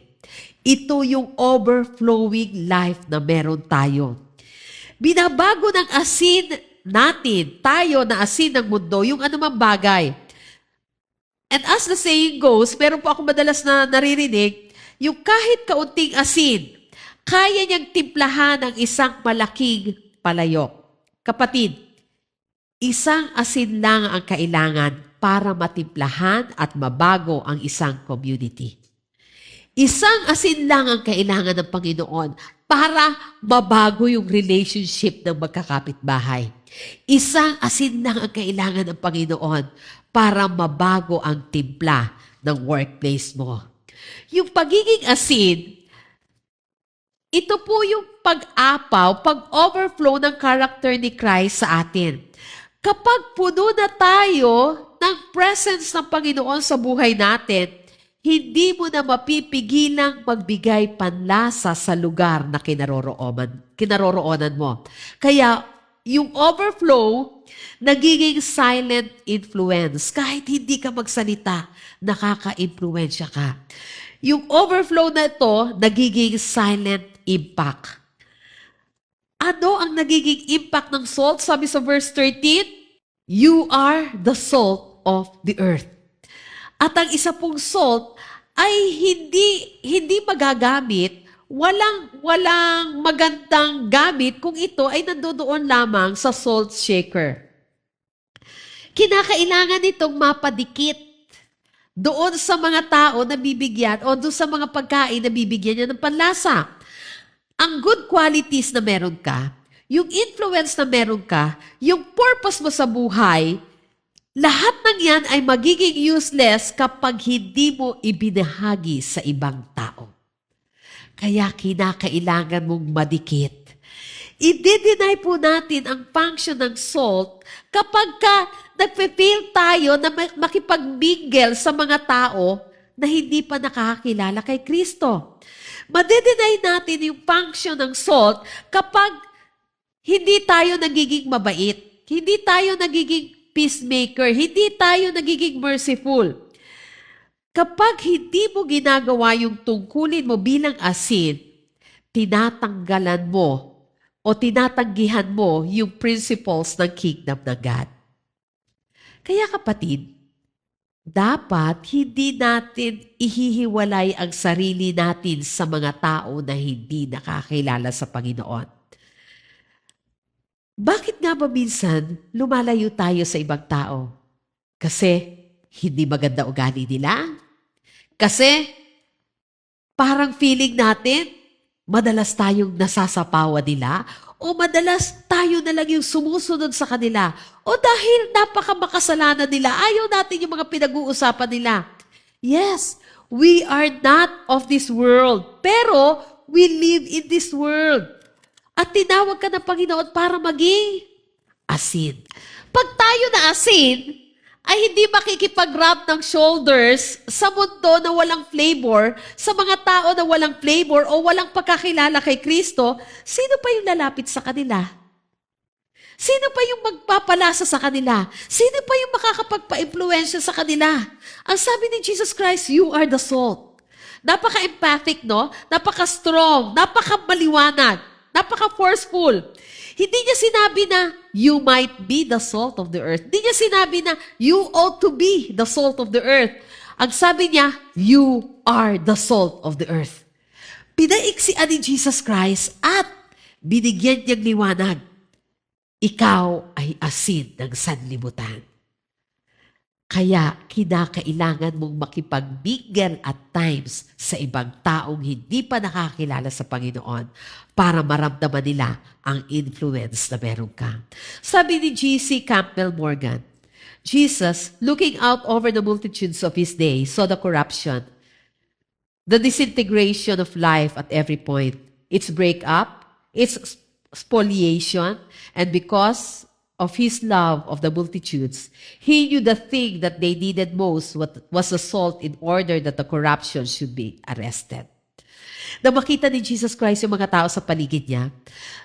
Ito yung overflowing life na meron tayo. Binabago ng asin natin, tayo na asin ng mundo, yung anumang bagay. And as the saying goes, meron po ako madalas na naririnig, yung kahit kaunting asin, kaya niyang timplahan ang isang malaking palayok. Kapatid, isang asin lang ang kailangan para matimplahan at mabago ang isang community. Isang asin lang ang kailangan ng Panginoon para mabago yung relationship ng magkakapitbahay. Isang asin lang ang kailangan ng Panginoon para mabago ang timpla ng workplace mo. Yung pagiging asin, ito po yung pag-apaw, pag-overflow ng character ni Christ sa atin. Kapag puno na tayo ng presence ng Panginoon sa buhay natin, hindi mo na mapipigilang magbigay panlasa sa lugar na kinaroroonan mo. Kaya yung overflow, nagiging silent influence. Kahit hindi ka magsalita, nakaka-impluensya ka. Yung overflow na ito, nagiging silent impact. Ano ang nagiging impact ng salt? Sabi sa verse 13, you are the salt of the earth. At ang isa pong salt ay hindi magagamit, walang magandang gamit kung ito ay nandoon lamang sa salt shaker. Kinakailangan itong mapadikit doon sa mga tao na bibigyan o doon sa mga pagkain na bibigyan niya ng panlasa. Ang good qualities na meron ka, yung influence na meron ka, yung purpose mo sa buhay, lahat ng yan ay magiging useless kapag hindi mo ibinahagi sa ibang tao. Kaya kinakailangan mong madikit. I-deny po natin ang function ng salt kapag nagpe-fail tayo na makipag-mingle sa mga tao na hindi pa nakakakilala kay Kristo. Made-deny natin yung function ng salt kapag hindi tayo nagiging mabait, hindi tayo nagiging peacemaker, hindi tayo nagiging merciful. Kapag hindi mo ginagawa yung tungkulin mo bilang asin, tinatanggalan mo o tinatanggihan mo yung principles ng kingdom ng God. Kaya kapatid, dapat hindi natin ihihiwalay ang sarili natin sa mga tao na hindi nakakilala sa Panginoon. Bakit nga ba minsan lumalayo tayo sa ibang tao? Kasi hindi maganda ugali nila? Kasi parang feeling natin, madalas tayong nasasapawa nila o madalas tayo na lang yung sumusunod sa kanila o dahil napakamakasalanan nila, ayaw natin yung mga pinag-uusapan nila. Yes, we are not of this world, pero we live in this world. At tinawag ka ng Panginoon para maging asin. Pag tayo na asin, ay hindi makikipag-rub ng shoulders sa mundo na walang flavor, sa mga tao na walang flavor o walang pagkakilala kay Kristo, sino pa yung lalapit sa kanila? Sino pa yung magpapalasa sa kanila? Sino pa yung makakapagpa-impluensya sa kanila? Ang sabi ni Jesus Christ, you are the salt. Napaka-empathic, no? Napaka-strong, napaka-maliwanag. Napaka-forceful. Hindi niya sinabi na, you might be the salt of the earth. Hindi niya sinabi na, you ought to be the salt of the earth. Ang sabi niya, you are the salt of the earth. Pinaiksian ni Jesus Christ at binigyan niyang liwanag. Ikaw ay asin ng sanlibutan. Kaya kinakailangan mong makipagbigyan at times sa ibang taong hindi pa nakakilala sa Panginoon para maramdaman nila ang influence na meron ka. Sabi ni G.C. Campbell Morgan, Jesus, looking out over the multitudes of his day, saw the corruption, the disintegration of life at every point, its breakup, its spoliation, and because of his love of the multitudes, he knew the thing that they needed most was the salt in order that the corruption should be arrested. Na makita ni Jesus Christ yung mga tao sa paligid niya,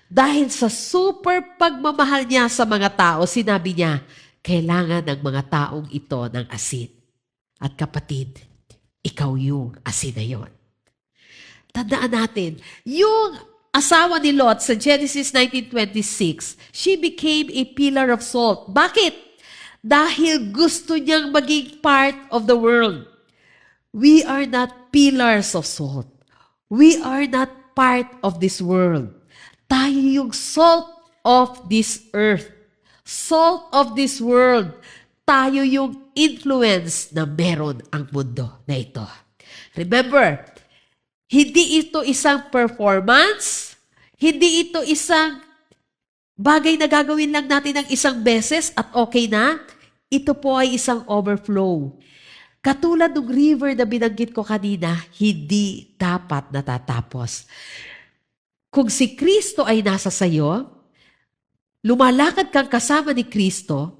dahil sa super pagmamahal niya sa mga tao, sinabi niya, kailangan ng mga taong ito ng asin. At kapatid, ikaw yung asin na yon. Tandaan natin, yung asawa ni Lot sa Genesis 19:26, she became a pillar of salt. Bakit? Dahil gusto niyang maging part of the world. We are not pillars of salt. We are not part of this world. Tayo yung salt of this earth. Salt of this world. Tayo yung influence na meron ang mundo na ito. Remember, hindi ito isang performance. Hindi ito isang bagay na gagawin lang natin ng isang beses at okay na. Ito po ay isang overflow. Katulad ng river na binanggit ko kanina, hindi dapat natatapos. Kung si Kristo ay nasa sayo, lumalakad kang kasama ni Kristo,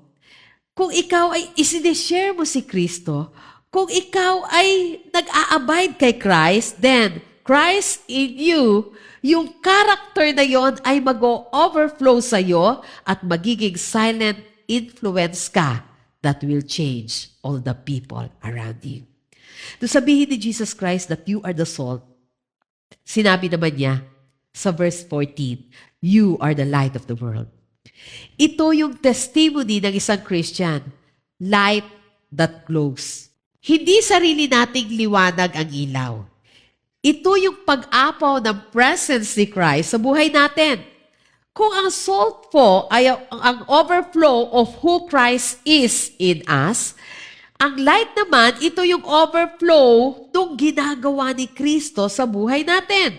kung ikaw ay isineshare mo si Kristo, kung ikaw ay nag-a-abide kay Christ, then Christ in you, yung character na yon ay mag-overflow sa'yo at magiging silent influence ka that will change all the people around you. To sabihin ni Jesus Christ that you are the salt, sinabi naman niya sa verse 14, you are the light of the world. Ito yung testimony ng isang Christian, light that glows. Hindi sarili nating liwanag ang ilaw. Ito yung pag-apaw ng presence ni Christ sa buhay natin. Kung ang salt po ay ang overflow of who Christ is in us, ang light naman, ito yung overflow ng ginagawa ni Kristo sa buhay natin.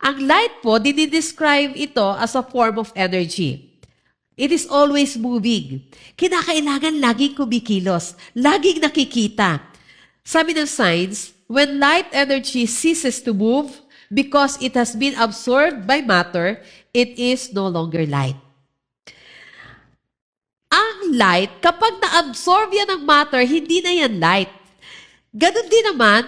Ang light po, dinidescribe ito as a form of energy. It is always moving. Kinakailangan laging kumikilos, laging nakikita. Sabi ng science, when light energy ceases to move because it has been absorbed by matter, it is no longer light. Ang light, kapag na-absorb yan ng matter, hindi na yan light. Ganon din naman,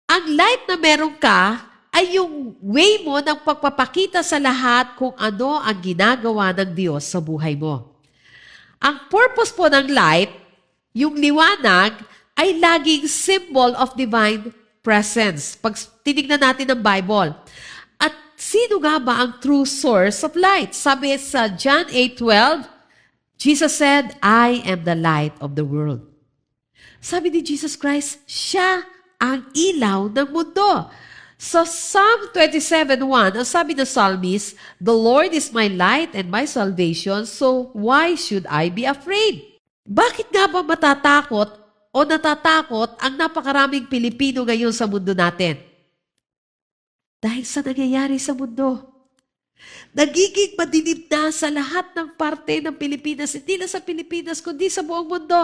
ang light na meron ka ay yung way mo ng pagpapakita sa lahat kung ano ang ginagawa ng Diyos sa buhay mo. Ang purpose po ng light, yung liwanag, ay laging symbol of divine presence. Pag tinignan natin ang Bible. At sino nga ba ang true source of light? Sabi sa John 8:12, Jesus said, I am the light of the world. Sabi ni Jesus Christ, siya ang ilaw ng mundo. Sa Psalm 27:1, ang sabi ng psalmist, the Lord is my light and my salvation, so why should I be afraid? Bakit nga ba matatakot o natatakot ang napakaraming Pilipino ngayon sa mundo natin? Dahil sa nangyayari sa mundo. Nagiging madilim na sa lahat ng parte ng Pilipinas, hindi na sa Pilipinas, kundi sa buong mundo.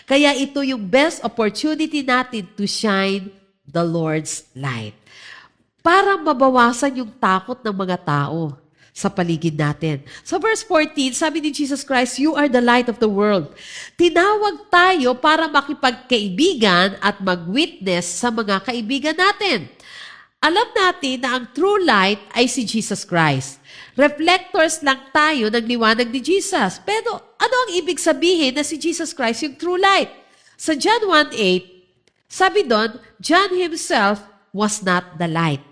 Kaya ito yung best opportunity natin to shine the Lord's light. Para mabawasan yung takot ng mga tao sa paligid natin. So verse 14, sabi ni Jesus Christ, you are the light of the world. Tinawag tayo para makipagkaibigan at mag-witness sa mga kaibigan natin. Alam natin na ang true light ay si Jesus Christ. Reflectors lang tayo ng liwanag ni Jesus. Pero ano ang ibig sabihin na si Jesus Christ yung true light? Sa John 1:8, sabi doon, John himself was not the light.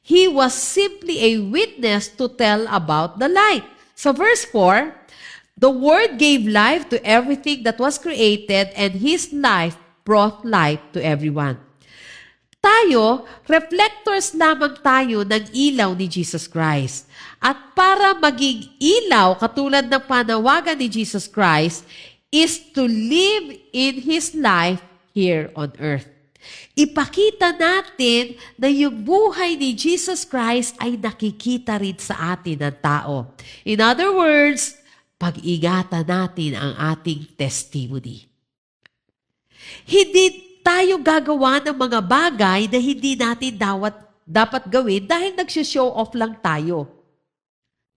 He was simply a witness to tell about the light. Sa verse 4, the Word gave life to everything that was created, and His life brought light to everyone. Tayo, reflectors lamang tayo ng ilaw ni Jesus Christ. At para maging ilaw, katulad ng panawagan ni Jesus Christ, is to live in His life here on earth. Ipakita natin na yung buhay ni Jesus Christ ay nakikita rin sa atin ng tao. In other words, pag-ingatan natin ang ating testimony. Hindi tayo gagawa ng mga bagay na hindi natin dapat gawin dahil nagsishow off lang tayo.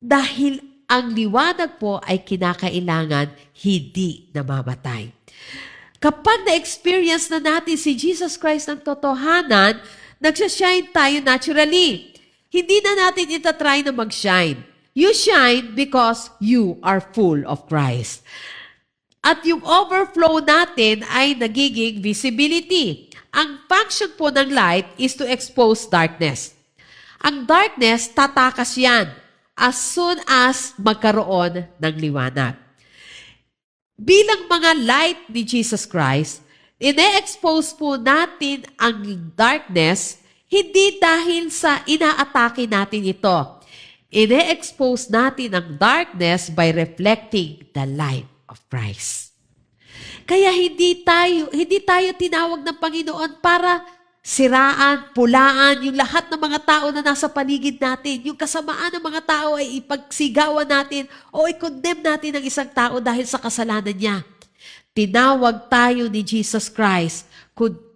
Dahil ang liwanag po ay kinakailangan hindi namamatay. Kapag na-experience na natin si Jesus Christ ng totohanan, nagsashine tayo naturally. Hindi na natin itatry na mag-shine. You shine because you are full of Christ. At yung overflow natin ay nagiging visibility. Ang function po ng light is to expose darkness. Ang darkness, tatakas yan as soon as magkaroon ng liwanag. Bilang mga light ni Jesus Christ, ine-expose po natin ang darkness hindi dahil sa inaatake natin ito. Ine-expose natin ang darkness by reflecting the light of Christ. Kaya hindi tayo tinawag ng Panginoon para siraan, pulaan yung lahat ng mga tao na nasa paligid natin. Yung kasamaan ng mga tao ay ipagsigawan natin o i-condemn natin ang isang tao dahil sa kasalanan niya. Tinawag tayo ni Jesus Christ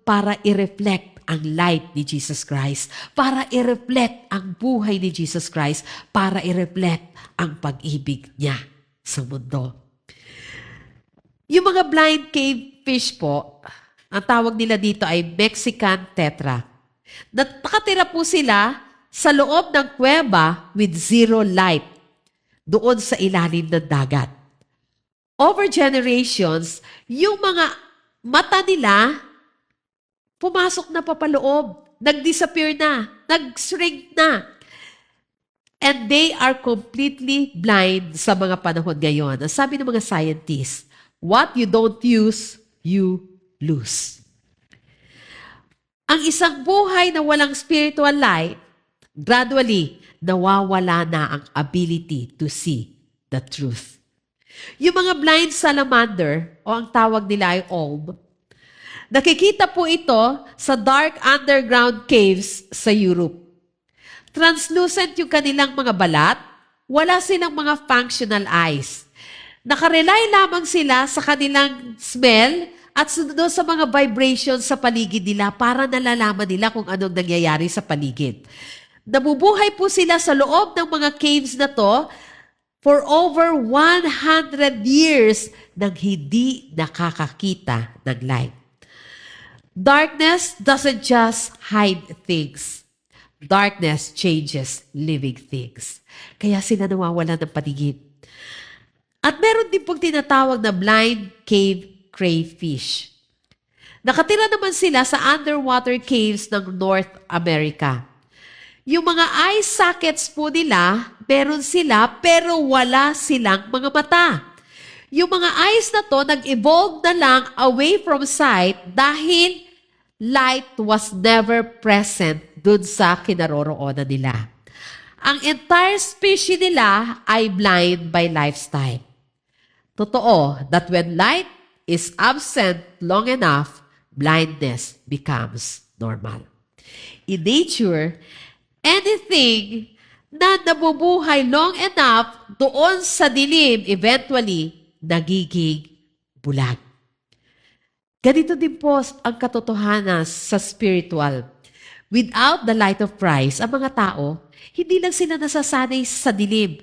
para i-reflect ang light ni Jesus Christ, para i-reflect ang buhay ni Jesus Christ, para i-reflect ang pag-ibig niya sa mundo. Yung mga blind cave fish po, ang tawag nila dito ay Mexican tetra. Nakatira po sila sa loob ng kuweba with zero light doon sa ilalim ng dagat. Over generations, yung mga mata nila pumasok na papaloob, nag-disappear na, nag-shrink na. And they are completely blind sa mga panahon ngayon. Ang sabi ng mga scientists, what you don't use, you lose. Ang isang buhay na walang spiritual light, gradually, nawawala na ang ability to see the truth. Yung mga blind salamander, o ang tawag nila ay olm, nakikita po ito sa dark underground caves sa Europe. Translucent yung kanilang mga balat, wala silang mga functional eyes. Nakarely lamang sila sa kanilang smell at sunod sa mga vibrations sa paligid nila para nalalaman nila kung anong nangyayari sa paligid. Nabubuhay po sila sa loob ng mga caves na to for over 100 years nang hindi nakakakita ng light. Darkness doesn't just hide things. Darkness changes living things. Kaya sila nawawalan ng paligid. At meron din pong tinatawag na blind cave crayfish. Nakatira naman sila sa underwater caves ng North America. Yung mga eye sockets po nila, meron sila pero wala silang mga mata. Yung mga eyes na to nag-evolve na lang away from sight dahil light was never present dun sa kinaroroonan nila. Ang entire species nila ay blind by lifestyle. Totoo that when light is absent long enough, blindness becomes normal. In nature, anything na nabubuhay long enough doon sa dilim, eventually, nagiging bulag. Ganito din po ang katotohanan sa spiritual. Without the light of Christ, ang mga tao, hindi lang sila nasasanay sa dilim.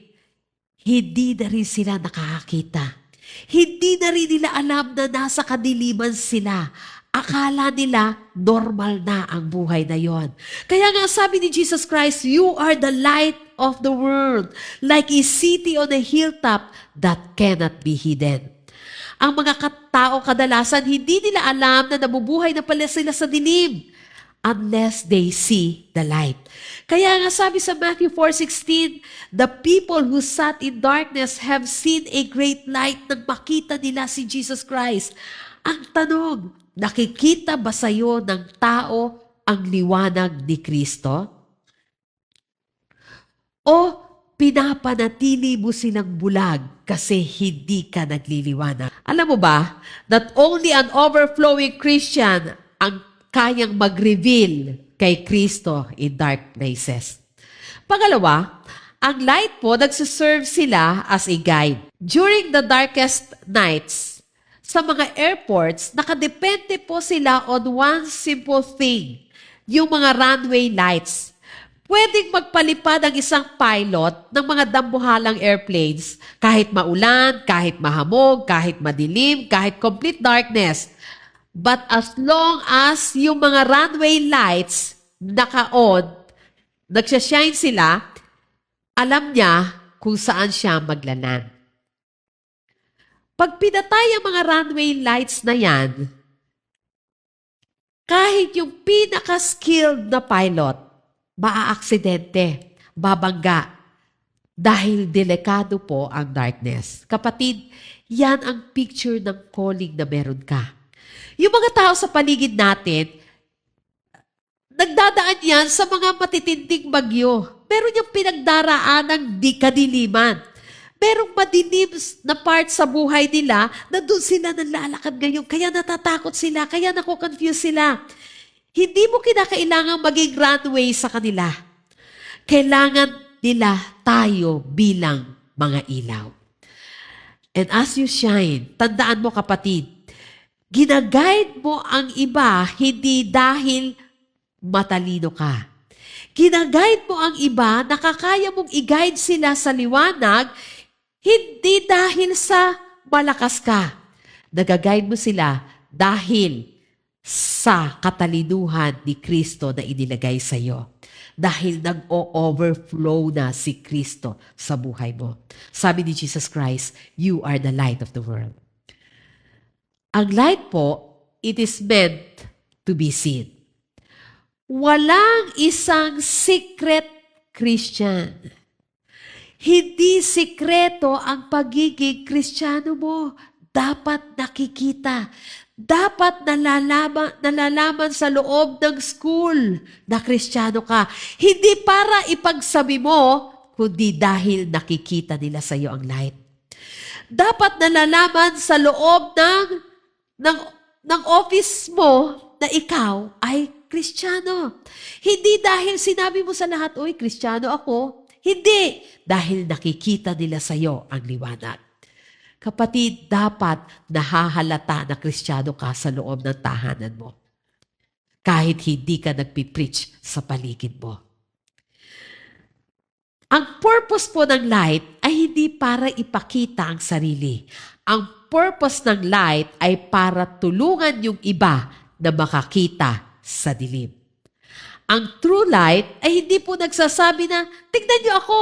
Hindi na rin sila nakakakita. Hindi na rin nila alam na nasa kadiliman sila. Akala nila normal na ang buhay na yon. Kaya nga sabi ni Jesus Christ, you are the light of the world, like a city on a hilltop that cannot be hidden. Ang mga tao kadalasan, hindi nila alam na nabubuhay na pala sila sa dilim unless they see the light. Kaya nga sabi sa Matthew 4:16, the people who sat in darkness have seen a great light nang makita nila si Jesus Christ. Ang tanong, nakikita ba sa'yo ng tao ang liwanag ni Kristo? O pinapanatili mo silang bulag kasi hindi ka nagliliwanag? Alam mo ba that only an overflowing Christian ang kayang mag-reveal kay Kristo in dark places. Pangalawa, ang light po, nagsiserve sila as a guide. During the darkest nights, sa mga airports, nakadepende po sila on one simple thing, yung mga runway lights. pwedeng magpalipad ang isang pilot ng mga dambuhalang airplanes kahit maulan, kahit mahamog, kahit madilim, kahit complete darkness. But as long as yung mga runway lights naka-on, nagsashine sila, alam niya kung saan siya maglaland. Pag pinatay ang mga runway lights na yan, kahit yung pinaka-skilled na pilot, maaaksidente, babangga, dahil delikado po ang darkness. Kapatid, yan ang picture ng calling na meron ka. Yung mga tao sa paligid natin, nagdadaan yan sa mga matitinding bagyo. Meron yung pinagdaraan ng kadiliman. Merong madilim na part sa buhay nila na doon sila nalalakad ngayon. Kaya natatakot sila, kaya nakukonfuse sila. Hindi mo kinakailangan maging runway sa kanila. Kailangan nila tayo bilang mga ilaw. And as you shine, tandaan mo kapatid, ginaguide mo ang iba hindi dahil matalino ka. Ginaguide mo ang iba, nakakaya mong i-guide sila sa liwanag, hindi dahil sa malakas ka. Nagaguide mo sila dahil sa katalinuhan ni Kristo na inilagay sa iyo. Dahil nag-o-overflow na si Kristo sa buhay mo. Sabi ni Jesus Christ, you are the light of the world. Ang light po, it is meant to be seen. Walang isang secret Christian. Hindi sikreto ang pagiging Kristiyano mo. Dapat nakikita. Dapat nalalaman sa loob ng school na Kristiyano ka. Hindi para ipagsabi mo, kundi dahil nakikita nila sa iyo ang light. Dapat nalalaman sa loob ng office mo na ikaw ay Kristiyano. Hindi dahil sinabi mo sa lahat, uy, Kristiyano ako. Hindi. Dahil nakikita nila sa iyo ang liwanag. Kapatid, dapat nahahalata na Kristiyano ka sa loob ng tahanan mo. Kahit hindi ka nagpipreach sa paligid mo. Ang purpose po ng light ay hindi para ipakita ang sarili. Ang purpose ng light ay para tulungan yung iba na makakita sa dilim. Ang true light ay hindi po nagsasabi na, tignan niyo ako.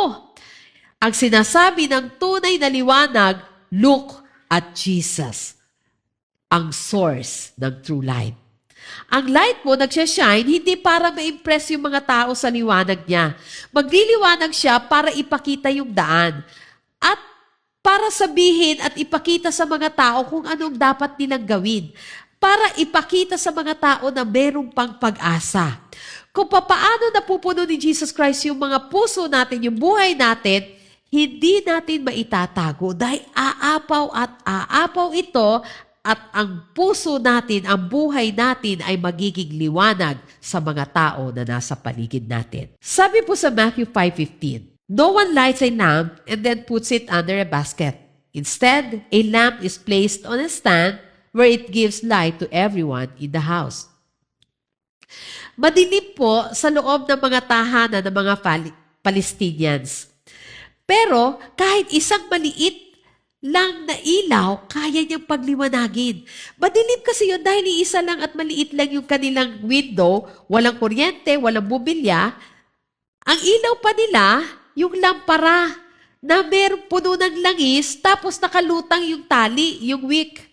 Ang sinasabi ng tunay na liwanag, look at Jesus, ang source ng true light. Ang light mo nagsashine hindi para ma-impress yung mga tao sa liwanag niya. Magliliwanag siya para ipakita yung daan. At para sabihin at ipakita sa mga tao kung anong dapat nilang gawin. Para ipakita sa mga tao na merong pang pag-asa. Kung paano napupuno ni Jesus Christ yung mga puso natin, yung buhay natin, hindi natin maitatago dahil aapaw at aapaw ito at ang puso natin, ang buhay natin ay magiging liwanag sa mga tao na nasa paligid natin. Sabi po sa Matthew 5:15, no one lights a lamp and then puts it under a basket. Instead, a lamp is placed on a stand where it gives light to everyone in the house. Madilim po sa loob ng mga tahanan ng mga Palestinians. Pero kahit isang maliit lang na ilaw, kaya niyang pagliwanagin. Madilim kasi yun dahil iisa lang at maliit lang yung kanilang window, walang kuryente, walang bubilya. Ang ilaw pa nila, yung lampara na meron puno ng langis, tapos nakalutang yung tali, yung wick.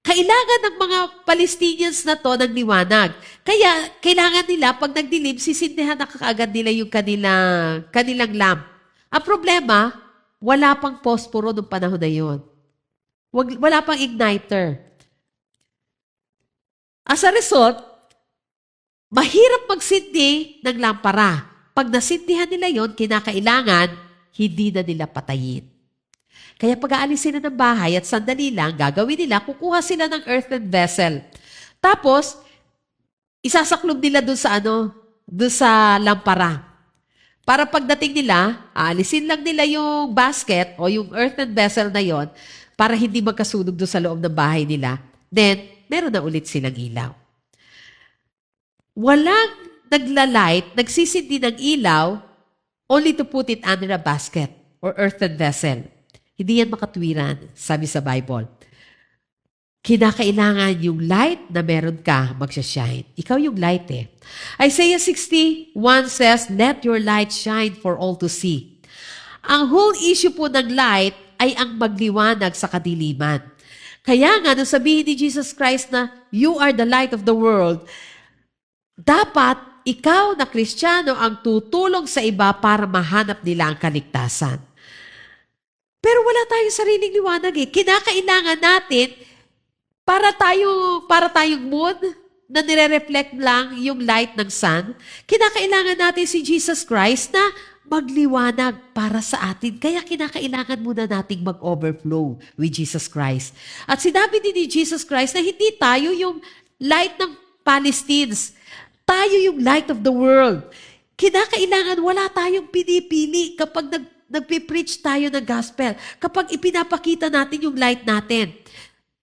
Kailangan ng mga Palestinians na to ng liwanag. Kaya kailangan nila, pag nagdilim, sisindihan na kaagad nila yung kanilang lamp. Ang problema, wala pang posporo noong panahon na yun. Wala pang igniter. As a result, mahirap magsindi ng lampara. Pag nasindihan nila yon, kinakailangan, hindi na nila patayin. Kaya pag aalis sila ng bahay at sandali lang, gagawin nila, kukuha sila ng earthen vessel. Tapos, isasaklob nila doon sa lampara. Para pagdating nila, aalisin lang nila yung basket o yung earthen vessel na yon para hindi magkasunog doon sa loob ng bahay nila. Then, meron na ulit silang ilaw. Walang nagsisindi ng ilaw, only to put it under a basket or earthen vessel. Hindi yan makatwiran, sabi sa Bible. Kinakailangan yung light na meron ka magsashine. Ikaw yung light eh. Isaiah 61 says, "Let your light shine for all to see." Ang whole issue po ng light ay ang magliwanag sa kadiliman. Kaya nga, nung sabihin ni Jesus Christ na, "You are the light of the world," dapat ikaw na Kristiyano ang tutulong sa iba para mahanap nila ang kaligtasan. Pero wala tayong sariling liwanag eh. Kinakailangan natin para tayong moon na nire-reflect lang yung light ng sun. Kinakailangan natin si Jesus Christ na magliwanag para sa atin. Kaya kinakailangan muna nating mag-overflow with Jesus Christ. At sinabi din ni Jesus Christ na hindi tayo yung light ng Palestines. Tayo yung light of the world. Kinakailangan wala tayong pinipili kapag nagpipreach tayo ng gospel. Kapag ipinapakita natin yung light natin,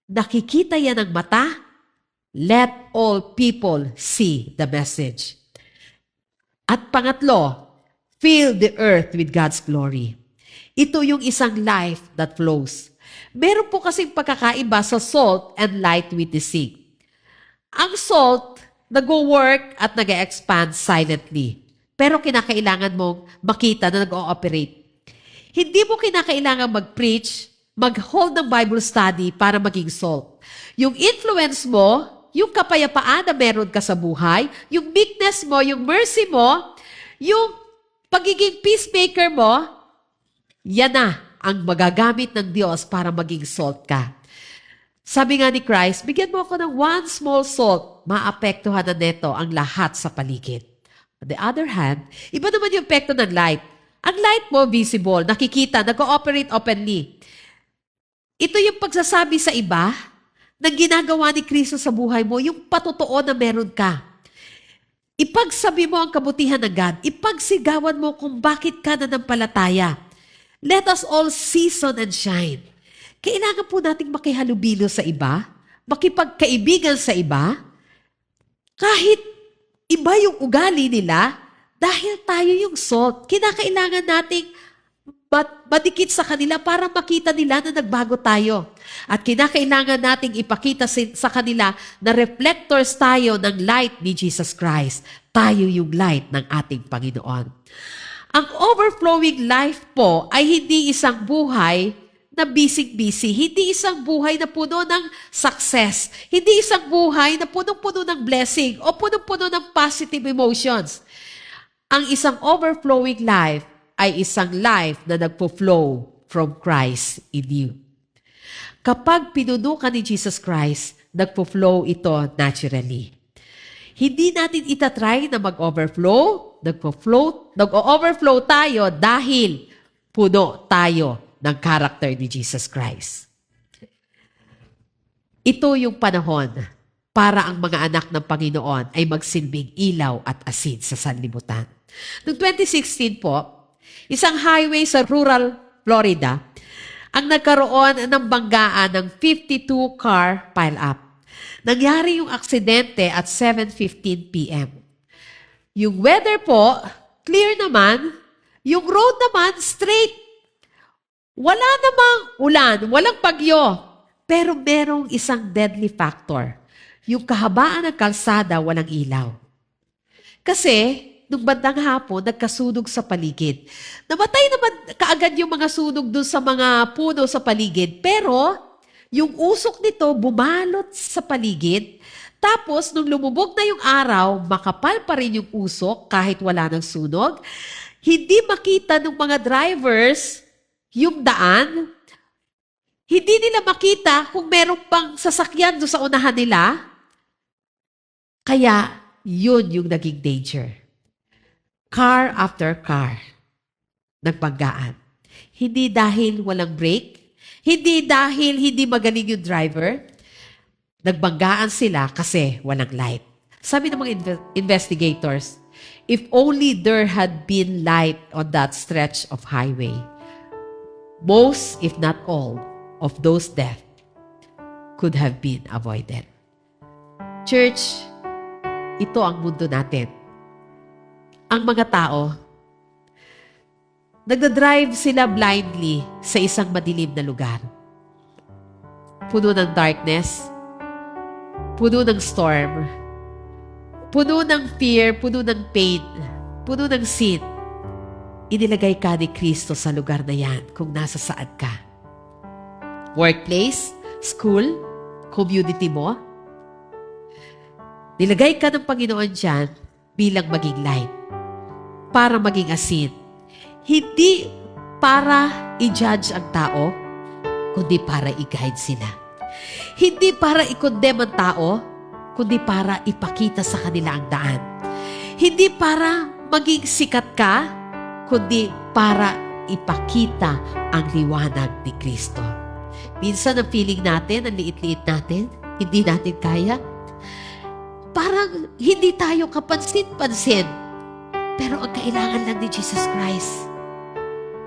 nakikita yan ng mata, let all people see the message. At pangatlo, fill the earth with God's glory. Ito yung isang life that flows. Meron po kasing pagkakaiba sa salt and light witnessing. Ang salt, nag-work at nag-expand silently. Pero kinakailangan mong makita na nag-ooperate. Hindi mo kinakailangan mag-preach, mag-hold ng Bible study para maging salt. Yung influence mo, yung kapayapaan na meron ka sa buhay, yung meekness mo, yung mercy mo, yung pagiging peacemaker mo, yan na ang magagamit ng Diyos para maging salt ka. Sabi nga ni Christ, bigyan mo ako ng one small salt, maapektuhan na neto ang lahat sa paligid. On the other hand, iba naman yung epekto ng light. Ang light mo, visible, nakikita, nag-ooperate openly. Ito yung pagsasabi sa iba na ginagawa ni Kristo sa buhay mo, yung patotoo na meron ka. Ipagsabi mo ang kabutihan ng God. Ipagsigawan mo kung bakit ka nananampalataya. Let us all season and shine. Kailangan po nating makihalubilo sa iba, makipagkaibigan sa iba, kahit iba yung ugali nila, dahil tayo yung salt. Kinakailangan nating madikit sa kanila para makita nila na nagbago tayo. At kinakailangan nating ipakita sa kanila na reflectors tayo ng light ni Jesus Christ. Tayo yung light ng ating Panginoon. Ang overflowing life po ay hindi isang buhay na busy-busy. Hindi isang buhay na puno ng success. Hindi isang buhay na punong-puno ng blessing o punong-puno ng positive emotions. Ang isang overflowing life ay isang life na nagpo-flow from Christ in you. Kapag pinuno ka ni Jesus Christ, nagpo-flow ito naturally. Hindi natin itatry na mag-overflow, nag-overflow tayo dahil puno tayo ng character ni Jesus Christ. Ito yung panahon para ang mga anak ng Panginoon ay magsilbing ilaw at asin sa sanlibutan. Noong 2016 po, isang highway sa rural Florida ang nagkaroon ng banggaan ng 52-car pile-up. Nangyari yung aksidente at 7:15 p.m. Yung weather po, clear naman. Yung road naman, straight. Wala namang ulan, walang bagyo. Pero merong isang deadly factor. Yung kahabaan ng kalsada, walang ilaw. Kasi, nung bandang hapon, nagkasunog sa paligid. Namatay naman kaagad yung mga sunog doon sa mga puno sa paligid. Pero, yung usok nito bumalot sa paligid. Tapos, nung lumubog na yung araw, makapal pa rin yung usok kahit wala ng sunog. Hindi makita ng mga drivers yung daan. Hindi nila makita kung meron pang sasakyan doon sa unahan nila. Kaya, yun yung naging danger. Car after car, nagbanggaan. Hindi dahil walang brake, hindi dahil hindi magaling yung driver, nagbanggaan sila kasi walang light. Sabi ng mga investigators, if only there had been light on that stretch of highway, most, if not all, of those deaths could have been avoided. Church, ito ang mundo natin. ang mga tao, nagdadrive sila blindly sa isang madilim na lugar. Puno ng darkness, puno ng storm, puno ng fear, puno ng pain, puno ng sin. Inilagay ka ni Kristo sa lugar na yan kung nasa saan ka. Workplace, school, community mo. Nilagay ka ng Panginoon dyan bilang maging light, para maging asin. Hindi para i-judge ang tao, kundi para i-guide sila. Hindi para i-condemn ang tao, kundi para ipakita sa kanila ang daan. Hindi para maging sikat ka, kundi para ipakita ang liwanag ni Kristo. Minsan ang feeling natin, ang liit-liit natin, hindi natin kaya. Parang hindi tayo kapansin-pansin. Pero ang kailangan lang ni Jesus Christ,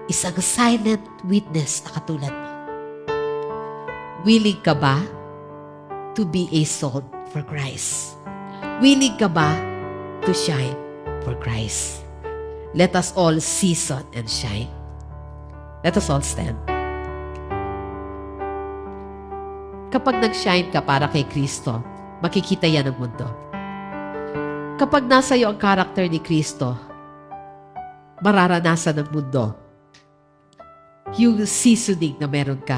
isang silent witness na katulad mo. Willing ka ba to be a salt for Christ? Willing ka ba to shine for Christ? Let us all season and shine. Let us all stand. Kapag nag-shine ka para kay Kristo, makikita yan ng mundo. Kapag nasa iyo ang karakter ni Kristo, mararanasan ng mundo yung seasoning na meron ka.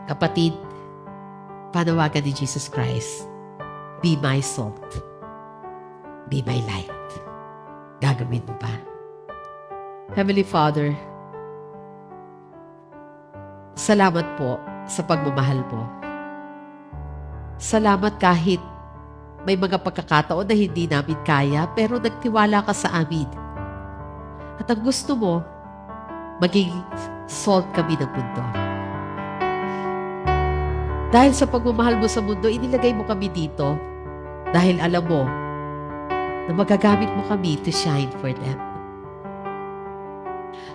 Kapatid, panawagan ni Jesus Christ, be my salt, be my light. Gagawin mo ba? Heavenly Father, salamat po sa pagmamahal mo. Salamat kahit may mga pagkakataon na hindi namin kaya, pero nagtiwala ka sa amin. At ang gusto mo, maging salt kami ng mundo. Dahil sa pagmamahal mo sa mundo, inilagay mo kami dito dahil alam mo na magagamit mo kami to shine for them.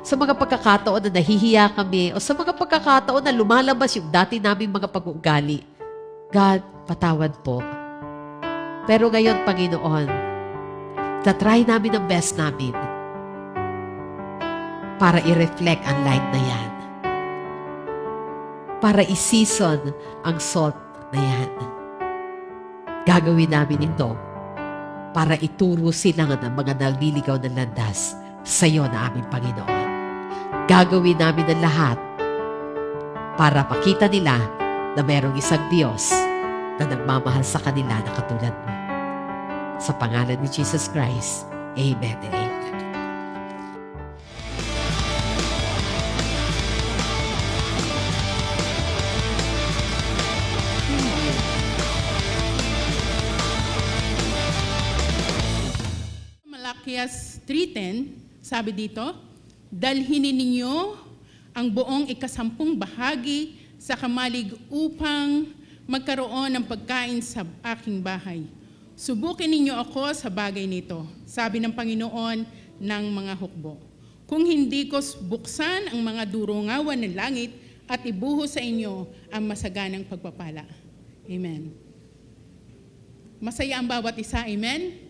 Sa mga pagkakataon na nahihiya kami o sa mga pagkakataon na lumalabas yung dati naming mga pag-uugali, God, patawad po. Pero ngayon, Panginoon, tatry namin ang best namin para i-reflect ang light na yan. Para i-season ang salt na yan. Gagawin namin ito para ituro sila ng mga naliligaw ng landas sa iyo na aming Panginoon. Gagawin namin ang lahat para makita nila na mayroong isang Diyos na nagmamahal sa kanila na katulad mo. Sa pangalan ni Jesus Christ, Amen and Amen. Malakias 3:10, sabi dito, dalhin ninyo ang buong ikasampung bahagi sa kamalig upang magkaroon ng pagkain sa aking bahay. Subukin ninyo ako sa bagay nito, sabi ng Panginoon ng mga hukbo. Kung hindi ko buksan ang mga durungawan ng langit at ibuhos sa inyo ang masaganang pagpapala. Amen. Masaya ang bawat isa, amen?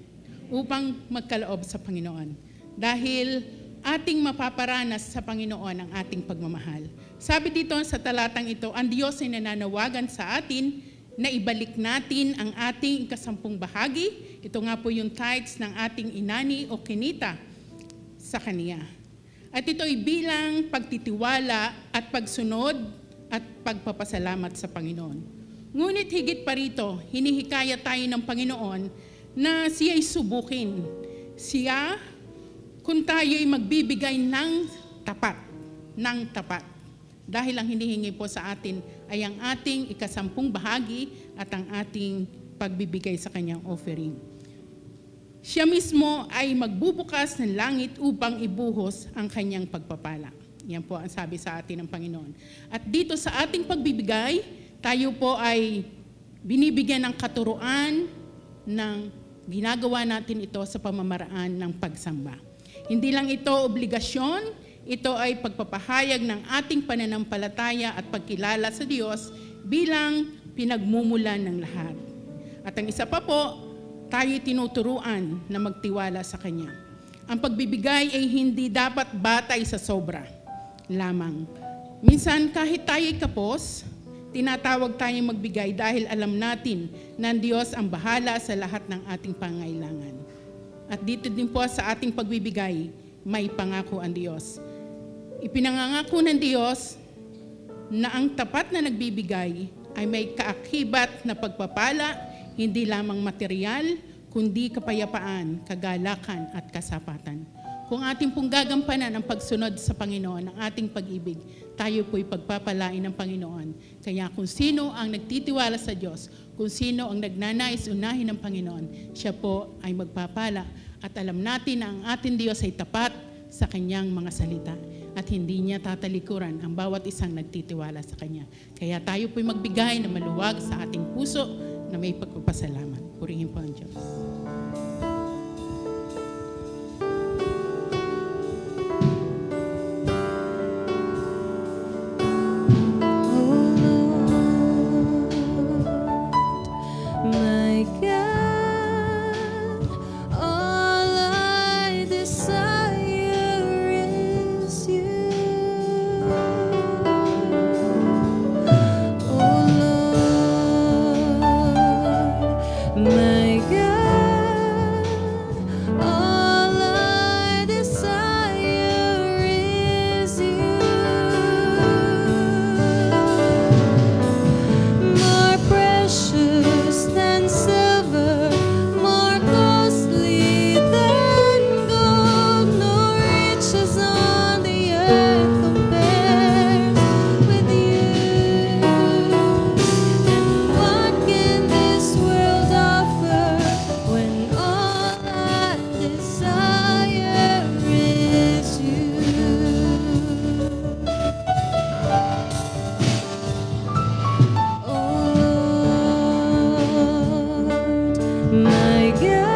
Upang magkaloob sa Panginoon. Dahil ating mapaparanas sa Panginoon ang ating pagmamahal. Sabi dito sa talatang ito, ang Diyos ay nananawagan sa atin na ibalik natin ang ating ikasampung bahagi. Ito nga po yung tithes ng ating inani o kinita sa Kaniya. At ito'y bilang pagtitiwala at pagsunod at pagpapasalamat sa Panginoon. Ngunit higit pa rito, hinihikayat tayo ng Panginoon na siya'y subukin. Siya, kung tayo'y magbibigay ng tapat. Dahil ang hinihingi po sa atin ay ang ating ikasampung bahagi at ang ating pagbibigay sa kanyang offering. Siya mismo ay magbubukas ng langit upang ibuhos ang kanyang pagpapala. Yan po ang sabi sa atin ng Panginoon. At dito sa ating pagbibigay, tayo po ay binibigyan ng katuruan ng ginagawa natin ito sa pamamaraan ng pagsamba. Hindi lang ito obligasyon, ito ay pagpapahayag ng ating pananampalataya at pagkilala sa Diyos bilang pinagmumulan ng lahat. At ang isa pa po, tayo tinuturuan na magtiwala sa Kanya. Ang pagbibigay ay hindi dapat batay sa sobra lamang. Minsan kahit tayo'y kapos, tinatawag tayong magbigay dahil alam natin na ang Diyos ang bahala sa lahat ng ating pangailangan. At dito din po sa ating pagbibigay, may pangako ang Diyos. Ipinangangako ng Diyos na ang tapat na nagbibigay ay may kaakibat na pagpapala, hindi lamang material, kundi kapayapaan, kagalakan at kasapatan. Kung ating pong gagampanan ang pagsunod sa Panginoon, ang ating pag-ibig, tayo po'y pagpapalain ng Panginoon. Kaya kung sino ang nagtitiwala sa Diyos, kung sino ang nagnanais unahin ng Panginoon, siya po ay magpapala. At alam natin na ang ating Diyos ay tapat sa Kanyang mga salita. At hindi niya tatalikuran ang bawat isang nagtitiwala sa Kanya. Kaya tayo po'y magbigay na maluwag sa ating puso na may pagpapasalamat. Purihin po ang Diyos. My God, all I desire is you. Oh Lord, my God, all I desire is you. More precious than silver, more costly than gold, no riches on the earth compares with you. And what can this world offer when all I desire is you? Oh Lord, my God,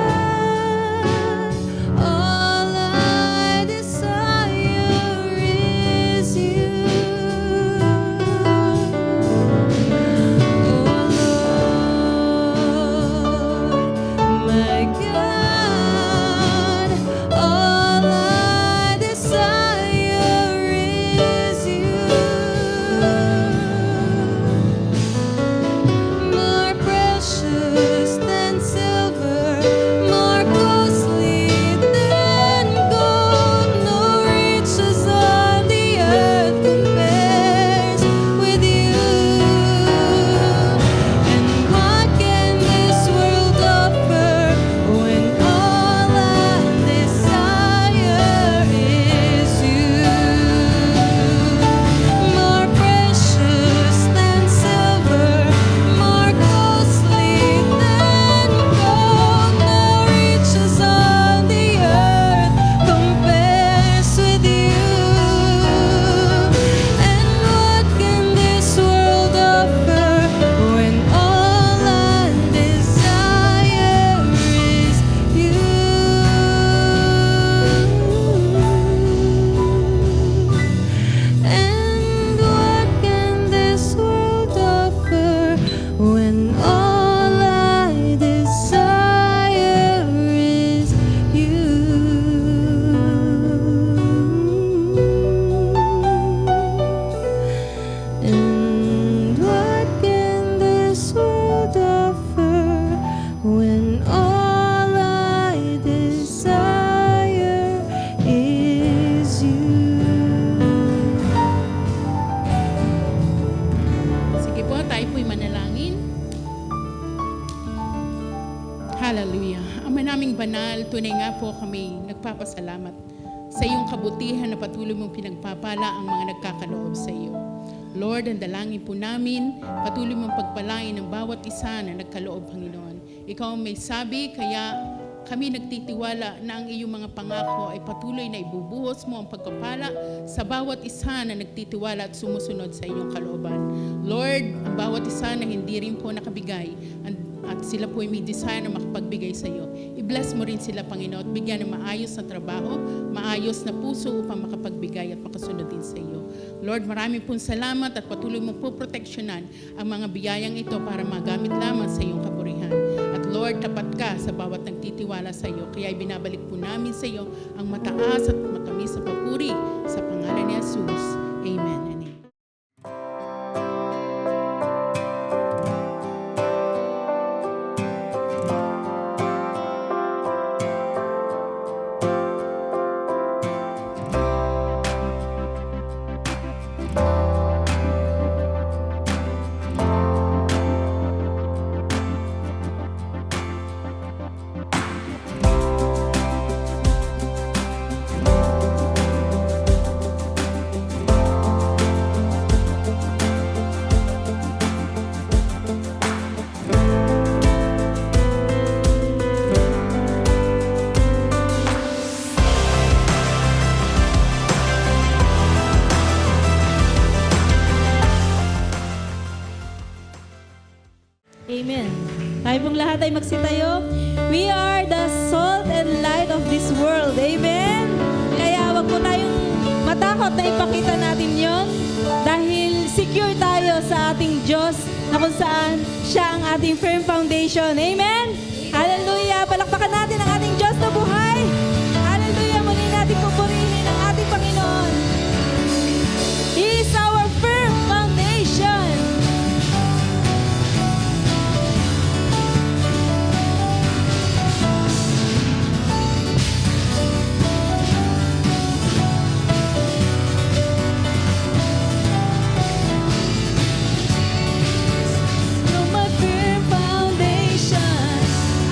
all I desire is you. Oh Lord, my God, all I desire is you. More precious than silver, more costly than gold, no riches on the earth compares with you. And what can this world offer when all I desire is you? More precious than silver, more costly than gold, no riches on the earth compares with you. And what can this world offer when all I desire is you? And what can this world offer when all I desire is you? And what can this world offer when all I desire is you? Sige po, tayo po'y manalangin. Hallelujah. Ama naming banal, tunay nga po kami nagpapasalamat sa iyong kabutihan na patuloy mong pinagpapala ang mga nagkakaloob sa iyo. Lord, ang dalangin po namin, patuloy mong pagpalain ng bawat isa na nagkaloob, Panginoon. Ikaw ang may sabi, kaya kami nagtitiwala na ang iyong mga pangako ay patuloy na ibubuhos mo ang pagpapala sa bawat isa na nagtitiwala at sumusunod sa iyong kalooban. Lord, ang bawat isa na hindi rin po nakabigay at sila po ay may desire na makapagbigay sa iyo, i-bless mo rin sila, Panginoon, at bigyan ng maayos na trabaho, maayos na puso upang makapagbigay at makasunod din sa iyo. Lord, marami pong salamat at patuloy mo po proteksyonan ang mga biyayang ito para magamit lamang sa iyong kapurihan. At Lord, tapat ka sa bawat nagtitiwala sa iyo. Kaya binabalik po namin sa iyo ang mataas at matamis na papuri sa pangalan ni Jesus. Amen and amen. Amen. Tayo pong lahat ay magsitayo. We are the salt and light of this world. Amen. Kaya wag po tayong matakot na ipakita natin yon dahil secure tayo sa ating Diyos na kung saan siya ang ating firm foundation. Amen. Hallelujah. Palakpakan natin ang ating Diyos na buhay. Hallelujah. Muli natin pupurihin ang ating Panginoon. He is our firm foundation. You're my firm foundation.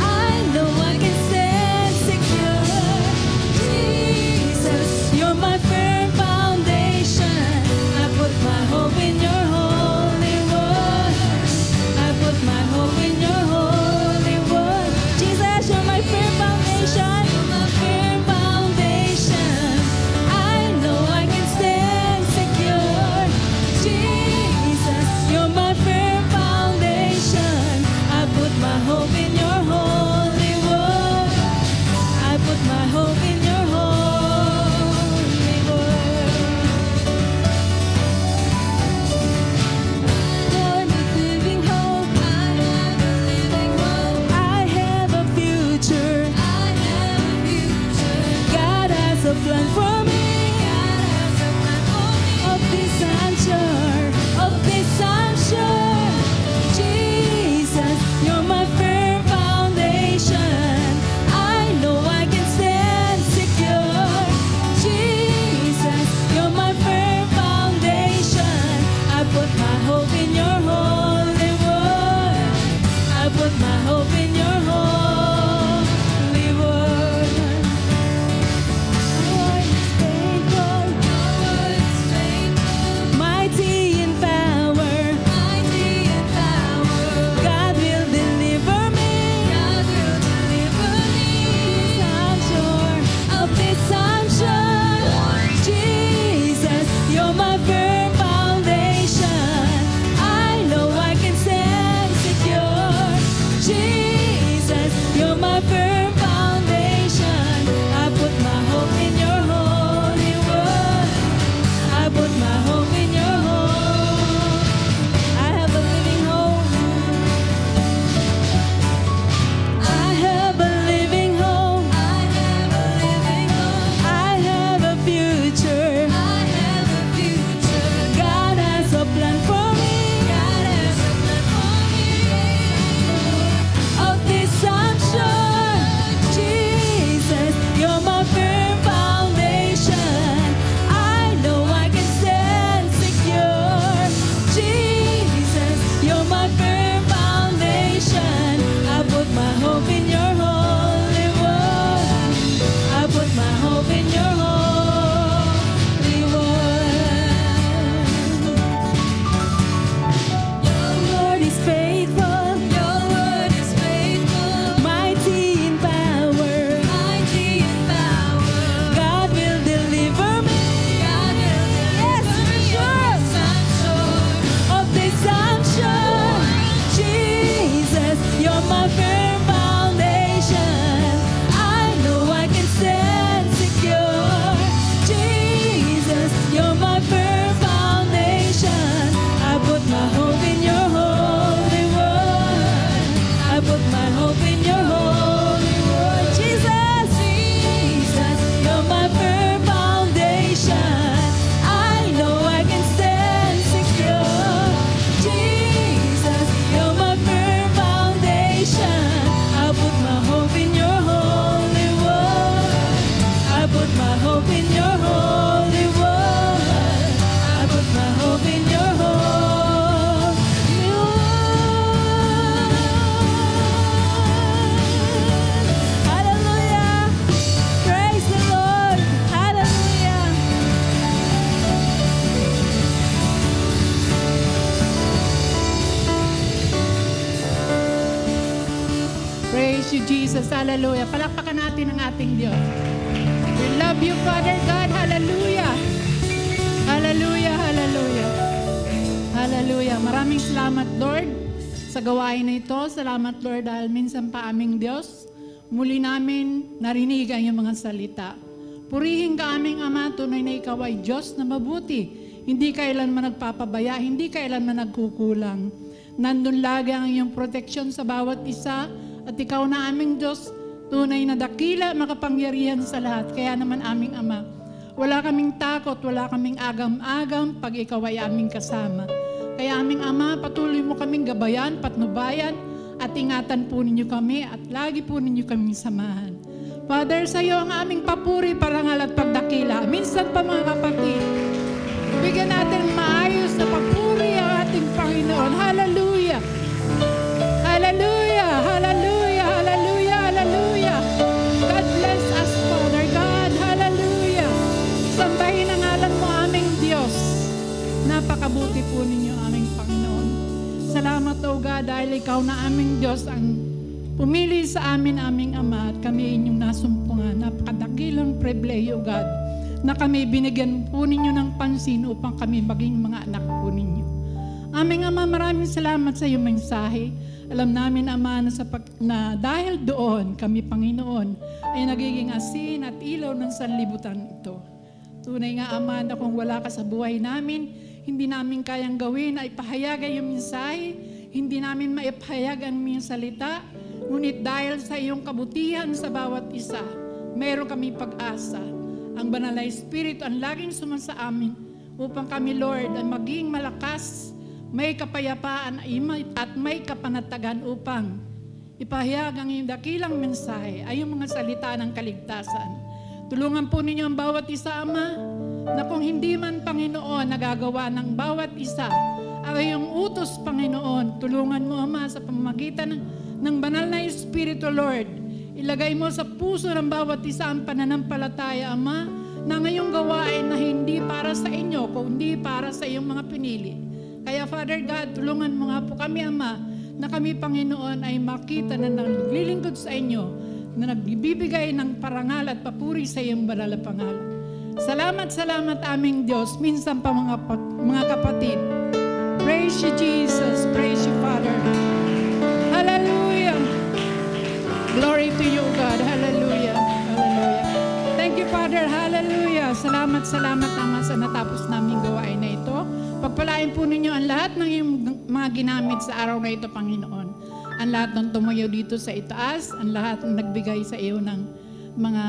I know I can stand secure. Jesus, you're my firm foundation. I put my hope in your holy word. I put my hope in your holy word. Jesus, you're my firm foundation. You're my firm foundation. I know I can stand secure. Jesus, you're my firm foundation. I put my hope in your holy word. I put my hope in your holy word. Lord, with living hope, I have a living hope. I have a future. I have a future. God has a plan for me. God has a plan for me. Of this I'm sure. you, Jesus. Hallelujah. Palakpakan natin ang ating Diyos. We love you, Father God. Hallelujah. Hallelujah, hallelujah. Hallelujah. Maraming salamat, Lord, sa gawain na ito. Salamat, Lord, dahil minsan pa aming Diyos, muli namin narinig ang iyong mga salita. Purihin ka aming Ama, tunay na ikaw ay Diyos na mabuti. Hindi kailanman nagpapabaya, hindi kailanman nagkukulang. Nandun lagi ang iyong proteksyon sa bawat isa at ikaw na aming Diyos, tunay na dakila, makapangyarihan sa lahat. Kaya naman aming Ama, wala kaming takot, wala kaming agam-agam pag ikaw ay aming kasama. Kaya aming Ama, patuloy mo kaming gabayan, patnubayan, at ingatan po ninyo kami at lagi po ninyo kaming samahan. Father, sa iyo ang aming papuri, parangal at pagdakila. Minsan pa mga kapatid, bigyan natin maayos na papuri ang ating Panginoon. Hallelujah! Hallelujah! Hallelujah! Hallelujah! Hallelujah! God bless us, Father God. Hallelujah! Sambahin ang ngalan mo, aming Diyos. Napakabuti po ninyo, aming Panginoon. Salamat, O God, dahil ikaw na aming Diyos ang pumili sa amin, aming Ama, at kami inyong nasumpungan. Napakadakilang pribileyo, God, na kami binigyan po ninyo ng pansin upang kami maging mga anak po ninyo. Aming Ama, maraming salamat sa iyong mensahe. Alam namin, Ama, na dahil doon kami, Panginoon, ay nagiging asin at ilaw ng sanlibutan ito. Tunay nga, Ama, na kung wala ka sa buhay namin, hindi namin kayang gawin ay pahayag ang iyong mensahe, hindi namin maipahayag ang iyong salita. Ngunit dahil sa iyong kabutihan sa bawat isa, mayroon kami pag-asa. Ang Banal na Espiritu ang laging sumasa amin upang kami, Lord, ay maging malakas, may kapayapaan at may kapanatagan upang ipahayag ang iyong dakilang mensahe ay yung mga salita ng kaligtasan. Tulungan po ninyo ang bawat isa, Ama, na kung hindi man, Panginoon, nagagawa ng bawat isa ang iyong utos, Panginoon, tulungan mo, Ama, sa pamamagitan ng Banal na Espiritu, Lord. Ilagay mo sa puso ng bawat isa ang pananampalataya, Ama, na ngayong gawain na hindi para sa inyo, kundi para sa iyong mga pinili. Kaya, Father God, tulungan mo nga po kami, Ama, na kami, Panginoon, ay makita na naglilingkod sa inyo, na nagbibigay ng parangal at papuri sa iyong banal na pangalan. Salamat, salamat aming Diyos. Minsan pa mga kapatid. Praise you, Jesus. Praise you, Father. Hallelujah. Glory to you, God. Hallelujah. Hallelujah. Thank you, Father. Hallelujah. Salamat, salamat, Ama, sa natapos naming gawain na ito. Pagpalain po ninyo ang lahat ng iyong mga ginamit sa araw na ito, Panginoon. Ang lahat ng tumayo dito sa itaas, ang lahat ng nagbigay sa iyo ng mga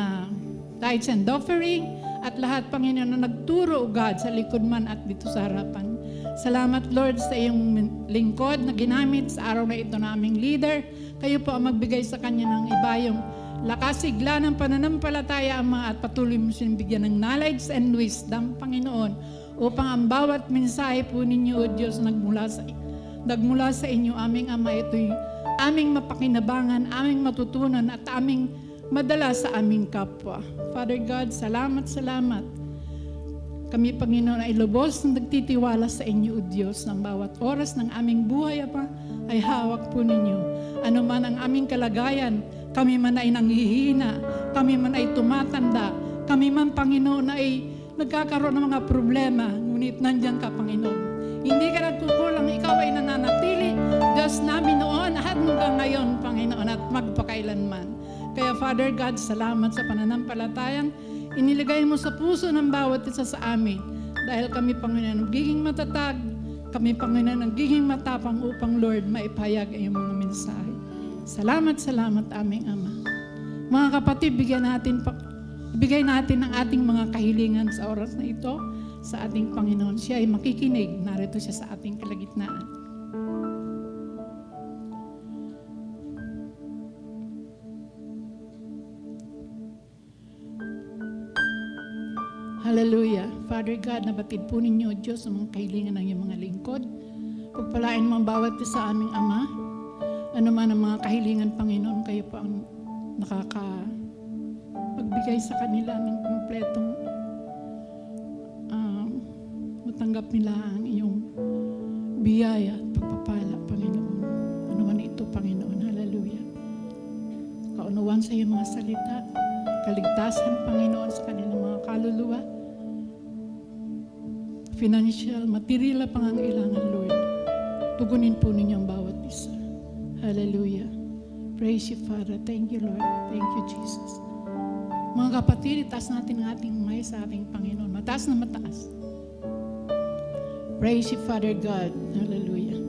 tithes and offering, at lahat, Panginoon, na nagturo, O God, sa likod man at dito sa harapan. Salamat, Lord, sa iyong lingkod na ginamit sa araw na ito na aming leader. Kayo po ang magbigay sa kanya ng ibayong lakas, sigla ng pananampalataya, Ama, at patuloy mo siyang bigyan ng knowledge and wisdom, Panginoon, upang ang bawat mensahe po ninyo, O Diyos, nagmula sa inyo, aming Ama, ito'y aming mapakinabangan, aming matutunan, at aming madala sa aming kapwa. Father God, salamat, salamat. Kami, Panginoon, ay lubos na nagtitiwala sa inyo, O Diyos, ng bawat oras ng aming buhay, Ama, ay hawak po ninyo. Ano man ang aming kalagayan, kami man ay nanghihina, kami man ay tumatanda, kami man, Panginoon, ay nagkakaroon ng mga problema, ngunit nandiyan ka, Panginoon. Hindi ka nagkukulang, ikaw ay nananatili, Diyos namin noon, at hanggang ngayon, Panginoon, at magpakailanman. Kaya, Father God, salamat sa pananampalatayang inilagay mo sa puso ng bawat isa sa amin. Dahil kami, Panginoon, nagiging matatag, kami, Panginoon, nagiging matapang upang, Lord, maipahayag ang iyong mga mensahe. Salamat, salamat, aming Ama. Mga kapatid, bigay natin ang ating mga kahilingan sa oras na ito sa ating Panginoon. Siya ay makikinig. Narito siya sa ating kalagitnaan. Hallelujah. Father God, nabatid po ninyo, O Diyos, ang mga kahilingan ng iyong mga lingkod. Pagpalain mo ang bawat isa sa aming Ama. Ano man ang mga kahilingan, Panginoon, kayo po ang magbigay sa kanila ng kumpletong matanggap nila ang iyong biyaya at pagpapala, Panginoon. Ano man ito, Panginoon. Hallelujah. kaunawaan sa iyong mga salita, kaligtasan, Panginoon, sa kanilang mga kaluluwa, financial, material na pangangailangan, Lord. Tugunin po ninyo ang bawat isa. Hallelujah. Praise you, Father. Thank you, Lord. Thank you, Jesus. Mga kapatid, itaas natin ang ating may sa ating Panginoon. Mataas na mataas. Praise you, Father God. Hallelujah.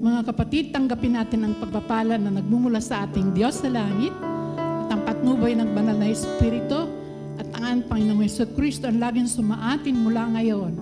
Mga kapatid, tanggapin natin ang pagpapala na nagmumula sa ating Diyos sa langit at ang patnubay ng banal na Espiritu at ang Panginoong Hesus Kristo ang laging sumaatin mula ngayon